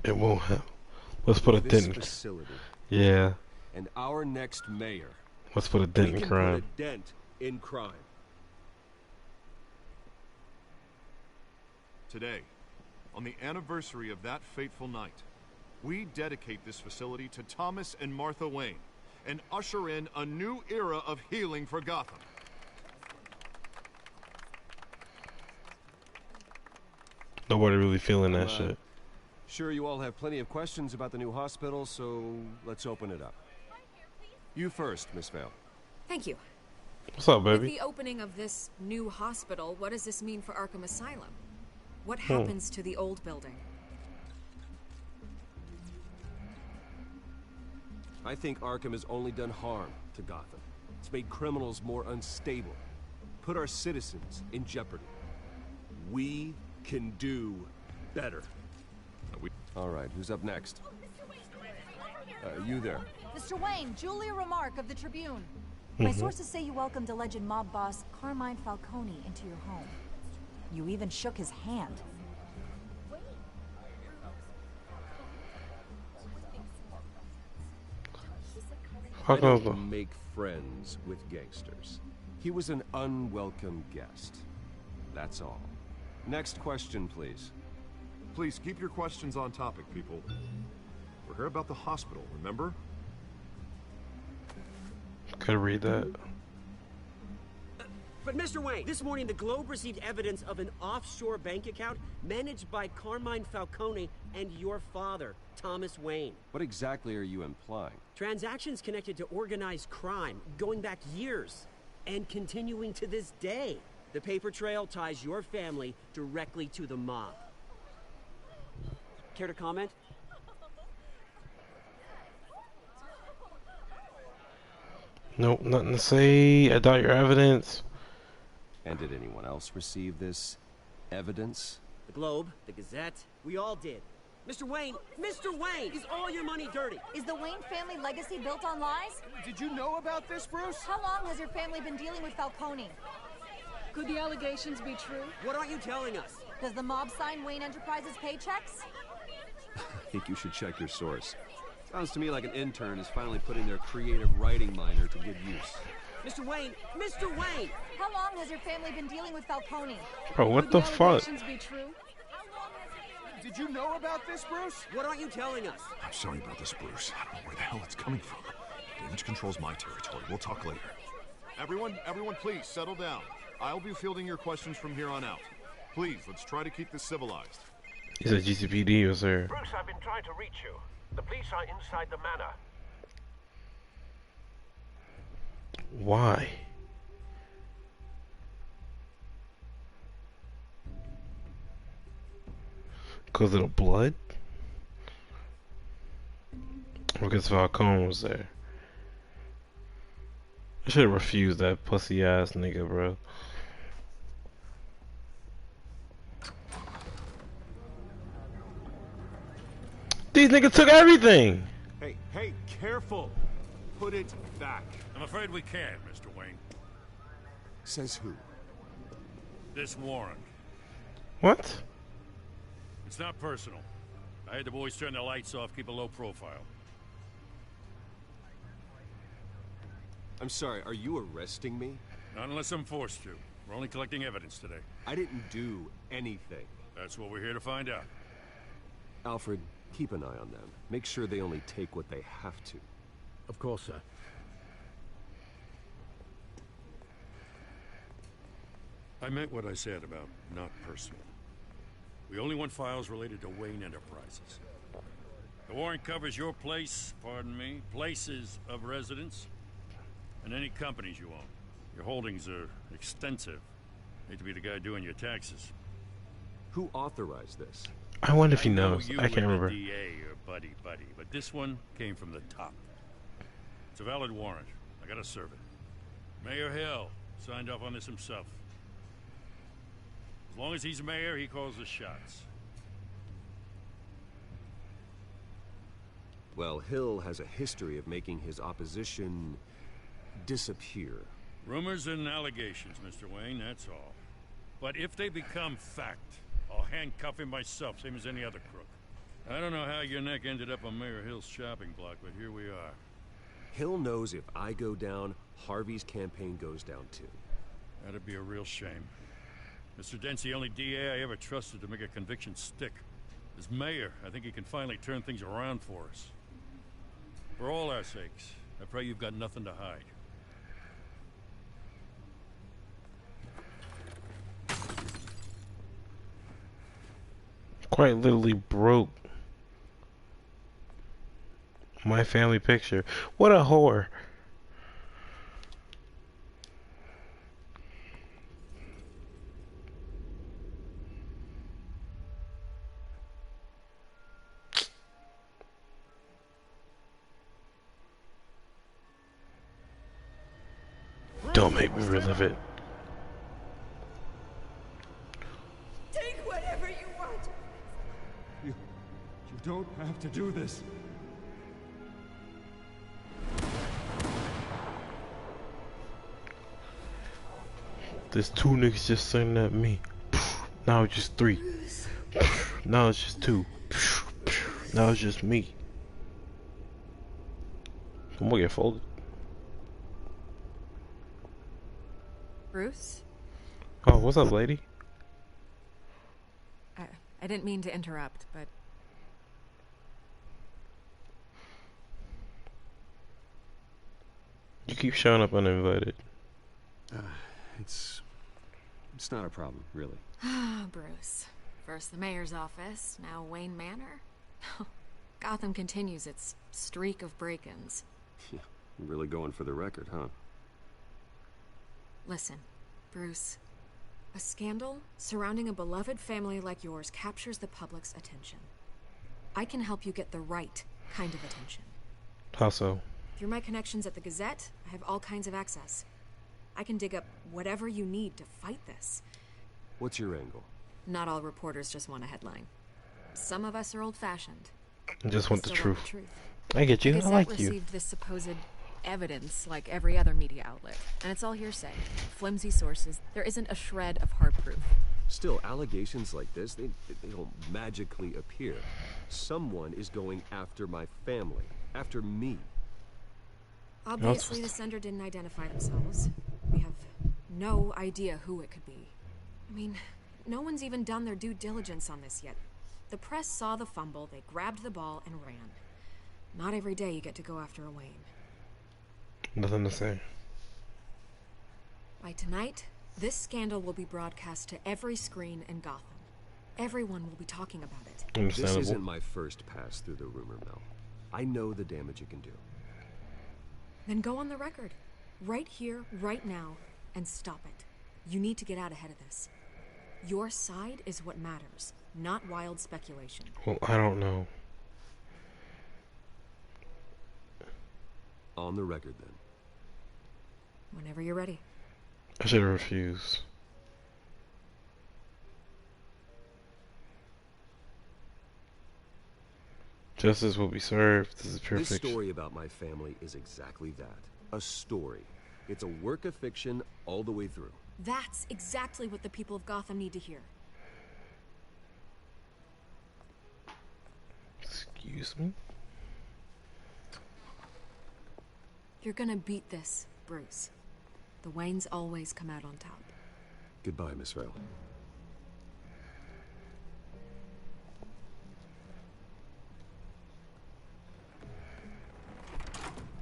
It won't have. Let's put a dent in. Facility, yeah. and our next mayor. Let's put a dent in crime. Put a dent in crime. Today, on the anniversary of that fateful night, we dedicate this facility to Thomas and Martha Wayne and usher in a new era of healing for Gotham. Nobody really feeling that shit. Sure, you all have plenty of questions about the new hospital, so let's open it up. You first, Miss Vale. Thank you. What's up, baby? With the opening of this new hospital, what does this mean for Arkham Asylum? What happens to the old building? I think Arkham has only done harm to Gotham. It's made criminals more unstable, put our citizens in jeopardy. We can do better. All right, who's up next? You there. Mr. Wayne, Julia Remark of the Tribune. My sources say you welcomed alleged mob boss Carmine Falcone into your home. You even shook his hand. I don't make friends with gangsters. He was an unwelcome guest. That's all. Next question, please. Please keep your questions on topic, people. We're here about the hospital, remember? Could read that. But Mr. Wayne, this morning the Globe received evidence of an offshore bank account managed by Carmine Falcone and your father, Thomas Wayne. What exactly are you implying? Transactions connected to organized crime, going back years, and continuing to this day. The paper trail ties your family directly to the mob. Care to comment? Nope, nothing to say. I doubt your evidence. And did anyone else receive this evidence? The Globe, the Gazette, we all did. Mr. Wayne, is all your money dirty? Is the Wayne family legacy built on lies? Did you know about this, Bruce? How long has your family been dealing with Falcone? Could the allegations be true? What aren't you telling us? Does the mob sign Wayne Enterprises paychecks? I think you should check your source. Sounds to me like an intern is finally putting their creative writing minor to good use. Mr. Wayne! Mr. Wayne! How long has your family been dealing with Falcone? Bro, what the fuck? Be true? Did you know about this, Bruce? What aren't you telling us? I'm sorry about this, Bruce. I don't know where the hell it's coming from. Damage control's my territory. We'll talk later. Everyone, please settle down. I'll be fielding your questions from here on out. Please, let's try to keep this civilized. He said GCPD was there. Bruce, I've been trying to reach you. The police are inside the manor. Why? Because of the blood? Or because Falcone was there? I should have refused that pussy ass nigga, bro. These niggas took everything! Hey, careful! Put it back. I'm afraid we can't, Mr. Wayne. Says who? This warrant. What? It's not personal. I had the boys turn the lights off, keep a low profile. I'm sorry, are you arresting me? Not unless I'm forced to. We're only collecting evidence today. I didn't do anything. That's what we're here to find out. Alfred, keep an eye on them. Make sure they only take what they have to. Of course, sir. I meant what I said about not personal. We only want files related to Wayne Enterprises. The warrant covers your place, pardon me, places of residence, and any companies you own. Your holdings are extensive. Hate to be the guy doing your taxes. Who authorized this? I wonder if he knows. You I can't remember. The DA or buddy, but this one came from the top. It's a valid warrant. I gotta serve it. Mayor Hill signed off on this himself. As long as he's mayor, he calls the shots. Well, Hill has a history of making his opposition disappear. Rumors and allegations, Mr. Wayne, that's all. But if they become fact, I'll handcuff him myself, same as any other crook. I don't know how your neck ended up on Mayor Hill's shopping block, but here we are. Hill knows if I go down, Harvey's campaign goes down too. That'd be a real shame. Mr. Dent's the only DA I ever trusted to make a conviction stick. As mayor, I think he can finally turn things around for us. For all our sakes, I pray you've got nothing to hide. Quite literally broke my family picture. What a whore. Don't make me relive it. Take whatever you want. You don't have to do this. There's two niggas just saying at me. Now it's just three. Now it's just two. Now it's just me. I'm gonna get folded. Bruce? Oh, what's up, lady? I didn't mean to interrupt, but... You keep showing up uninvited. It's not a problem, really. Ah, Bruce. First the mayor's office, now Wayne Manor. Gotham continues its streak of break-ins. Yeah, you're really going for the record, huh? Listen, Bruce. A scandal surrounding a beloved family like yours captures the public's attention. I can help you get the right kind of attention. How so? Through my connections at the Gazette, I have all kinds of access. I can dig up whatever you need to fight this. What's your angle? Not all reporters just want a headline. Some of us are old-fashioned. I just want the Still truth. want the truth. I get you. The I Gazette like you. received this supposed evidence like every other media outlet, and it's all hearsay. Flimsy sources. There isn't a shred of hard proof. Still, allegations like this, they don't magically appear. Someone is going after my family, after me. Obviously, the sender didn't identify themselves. We have no idea who it could be. I mean, no one's even done their due diligence on this yet. The press saw the fumble, they grabbed the ball and ran. Not every day you get to go after a Wayne. Nothing to say. By tonight, this scandal will be broadcast to every screen in Gotham. Everyone will be talking about it. This isn't my first pass through the rumor mill. I know the damage it can do. Then go on the record. Right here, right now, and stop it. You need to get out ahead of this. Your side is what matters, not wild speculation. Well, I don't know. On the record, then. Whenever you're ready. I should have refused. Justice will be served. This is pure This fiction. story about my family is exactly that. A story. It's a work of fiction all the way through. That's exactly what the people of Gotham need to hear. Excuse me? You're gonna beat this, Bruce. The Waynes always come out on top. Goodbye, Miss Vale.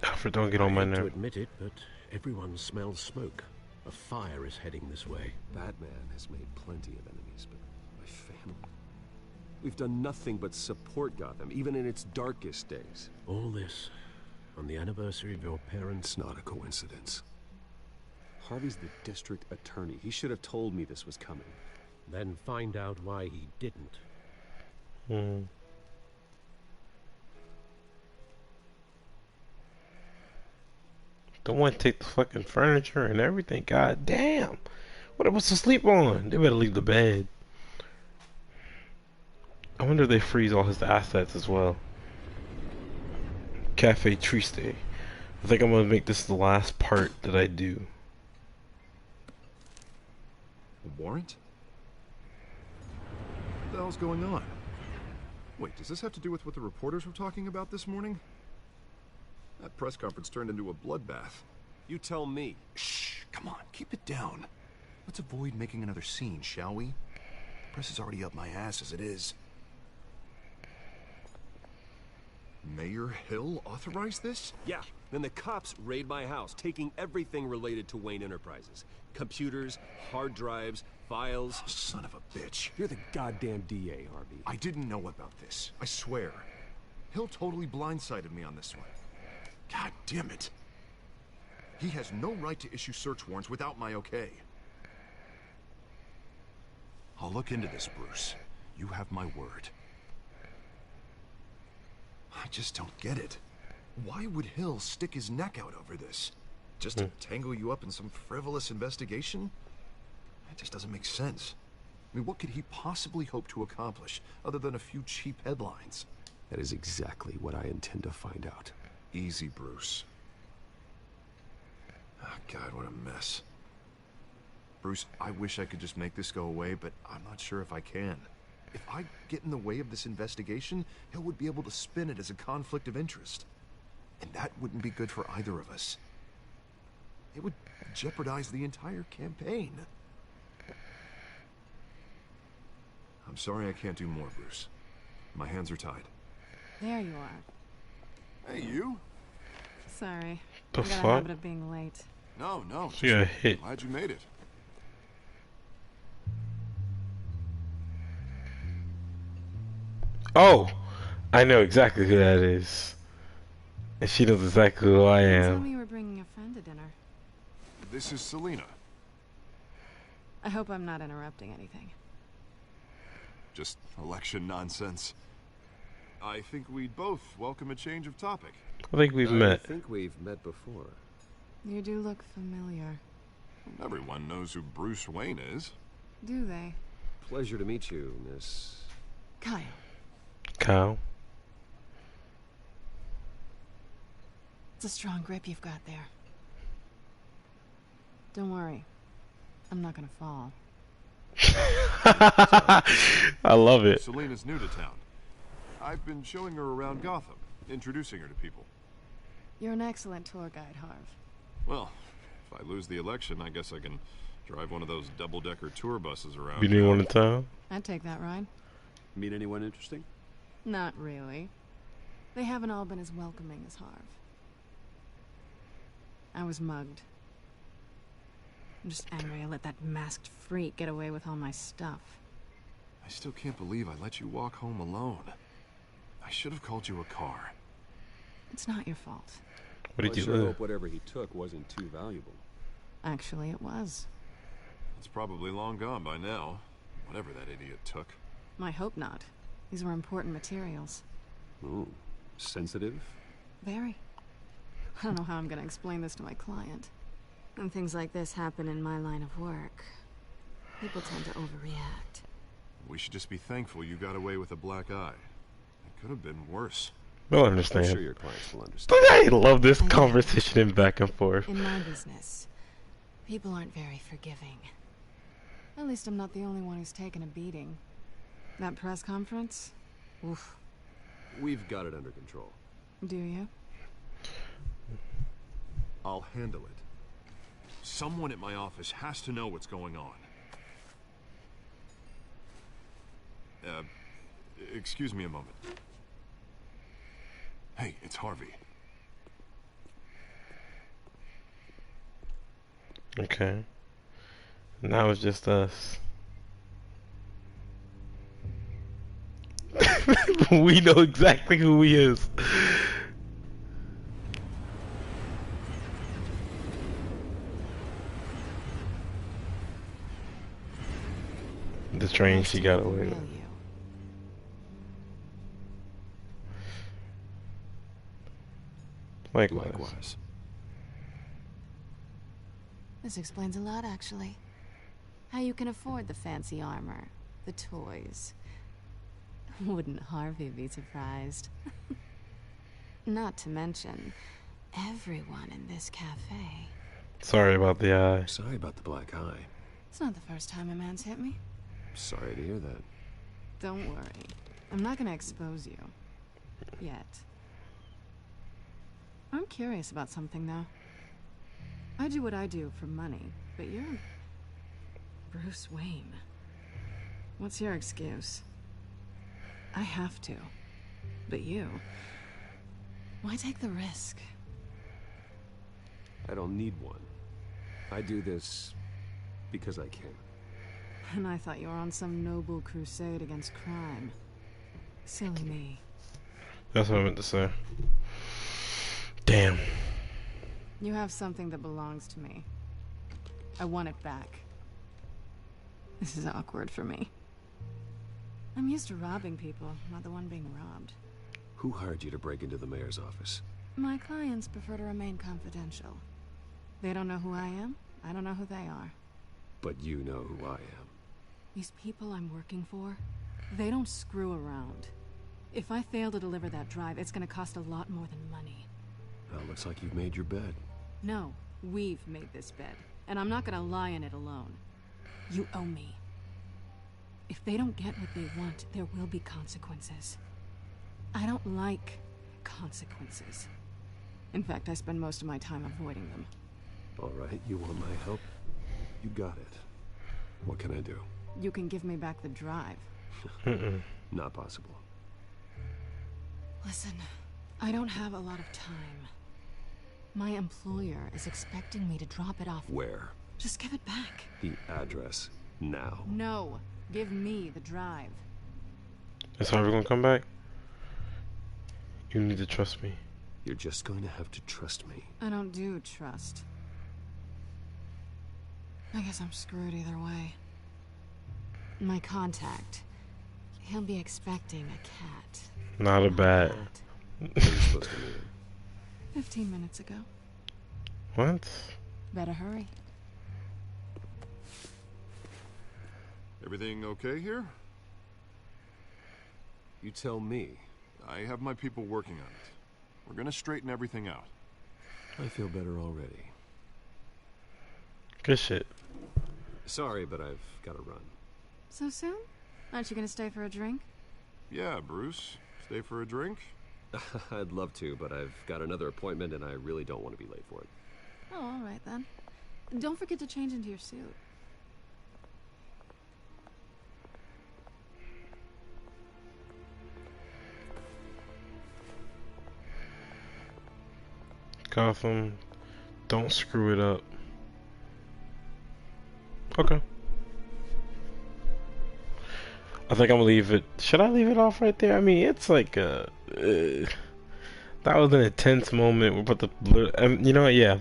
Alfred, don't get on my I hate to nerve. admit it, but everyone smells smoke. A fire is heading this way. Batman has made plenty of enemies, but my family... We've done nothing but support Gotham, even in its darkest days. All this on the anniversary of your parents' It's not a coincidence. Harvey's the district attorney. He should have told me this was coming. Then find out why he didn't. Don't want to take the fucking furniture and everything. God damn. What am I supposed to sleep on? They better leave the bed. I wonder if they freeze all his assets as well. Cafe Triste. I think I'm gonna make this the last part that I do. A warrant? What the hell's going on? Wait, does this have to do with what the reporters were talking about this morning? That press conference turned into a bloodbath. You tell me. Shh, come on, keep it down. Let's avoid making another scene, shall we? The press is already up my ass as it is. Mayor Hill authorized this? Yeah, then the cops raid my house, taking everything related to Wayne Enterprises. Computers, hard drives, files. Oh, son of a bitch. You're the goddamn DA, Harvey. I didn't know about this, I swear. Hill totally blindsided me on this one. God damn it. He has no right to issue search warrants without my okay. I'll look into this, Bruce. You have my word. I just don't get it. Why would Hill stick his neck out over this? Just to tangle you up in some frivolous investigation? It just doesn't make sense. I mean, what could he possibly hope to accomplish other than a few cheap headlines? That is exactly what I intend to find out. Easy, Bruce. Oh, God, what a mess. Bruce, I wish I could just make this go away, but I'm not sure if I can. If I get in the way of this investigation, Hill would be able to spin it as a conflict of interest. And that wouldn't be good for either of us. It would jeopardize the entire campaign. I'm sorry I can't do more, Bruce. My hands are tied. There you are. Hey, you? Sorry. The I got fuck? a habit of being late. No. She got hit. Glad you made it. Oh! I know exactly who that is. And she knows exactly who I You told am. me you were bringing a friend to dinner. This is Selena. I hope I'm not interrupting anything. Just election nonsense. I think we'd both welcome a change of topic. I think we've met. I think we've met before. You do look familiar. Everyone knows who Bruce Wayne is. Do they? Pleasure to meet you, Miss... Kyle. Kyle. It's a strong grip you've got there. Don't worry. I'm not gonna fall. I love it. Selena's new to town. I've been showing her around Gotham, introducing her to people. You're an excellent tour guide, Harv. Well, if I lose the election, I guess I can drive one of those double-decker tour buses around. You need one in town? I'd take that ride. Meet anyone interesting? Not really. They haven't all been as welcoming as Harv. I was mugged. I'm just angry I let that masked freak get away with all my stuff. I still can't believe I let you walk home alone. I should have called you a car. It's not your fault. What did you sure hope whatever he took wasn't too valuable. Actually, it was. It's probably long gone by now. Whatever that idiot took. I hope not. These were important materials. Ooh, sensitive? Very. I don't know how I'm gonna explain this to my client. When things like this happen in my line of work, people tend to overreact. We should just be thankful you got away with a black eye. It could have been worse. They'll understand. I'm sure your clients will understand. I love this conversation and back and forth. In my business, people aren't very forgiving. At least I'm not the only one who's taken a beating. That press conference? Oof. We've got it under control. Do you? I'll handle it. Someone at my office has to know what's going on. Excuse me a moment. Hey, it's Harvey. Okay. Now it's just us. We know exactly who he is. The train she got away. Likewise. This explains a lot, actually. How you can afford the fancy armor, the toys. Wouldn't Harvey be surprised? Not to mention, everyone in this cafe. Sorry about the eye. Sorry about the black eye. It's not the first time a man's hit me. Sorry to hear that. Don't worry. I'm not gonna expose you. Yet. I'm curious about something, though. I do what I do for money, but you're Bruce Wayne. What's your excuse? I have to. But you... why take the risk? I don't need one. I do this because I can. And I thought you were on some noble crusade against crime. Silly me. That's what I meant to say. Damn. You have something that belongs to me. I want it back. This is awkward for me. I'm used to robbing people, not the one being robbed. Who hired you to break into the mayor's office? My clients prefer to remain confidential. They don't know who I am. I don't know who they are. But you know who I am. These people I'm working for, they don't screw around. If I fail to deliver that drive, it's gonna cost a lot more than money. Well, looks like you've made your bed. No, we've made this bed, and I'm not gonna lie in it alone. You owe me. If they don't get what they want, there will be consequences. I don't like consequences. In fact, I spend most of my time avoiding them. All right, you want my help? You got it. What can I do? You can give me back the drive. Not possible. Listen, I don't have a lot of time. My employer is expecting me to drop it off. Where? Just give it back. The address, now. No, give me the drive. Is Harvey gonna come back? You need to trust me. You're just going to have to trust me. I don't do trust. I guess I'm screwed either way. My contact. He'll be expecting a cat. Not a bat. When are you supposed to meet him? 15 minutes ago. What? Better hurry. Everything okay here? You tell me. I have my people working on it. We're gonna straighten everything out. I feel better already. Good shit. Sorry, but I've got to run. So soon? Aren't you gonna stay for a drink? Yeah, Bruce. Stay for a drink? I'd love to, but I've got another appointment and I really don't want to be late for it. Oh, all right then. Don't forget to change into your suit. Gotham, don't screw it up. Okay. I think I'm gonna leave it. Should I leave it off right there? I mean, it's like that was an intense moment. We're about to, you know what? Yeah,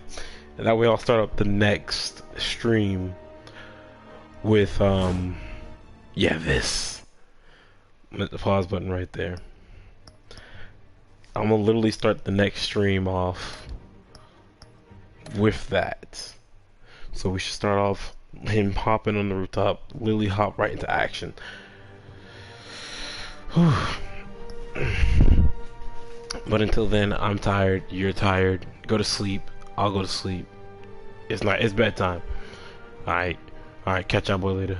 that way I'll start up the next stream with yeah, this. I'm at the pause button right there. I'm gonna literally start the next stream off with that. So we should start off him hopping on the rooftop, literally hop right into action. But until then, I'm tired, you're tired. Go to sleep, I'll go to sleep. It's bedtime. Alright, catch y'all boy later.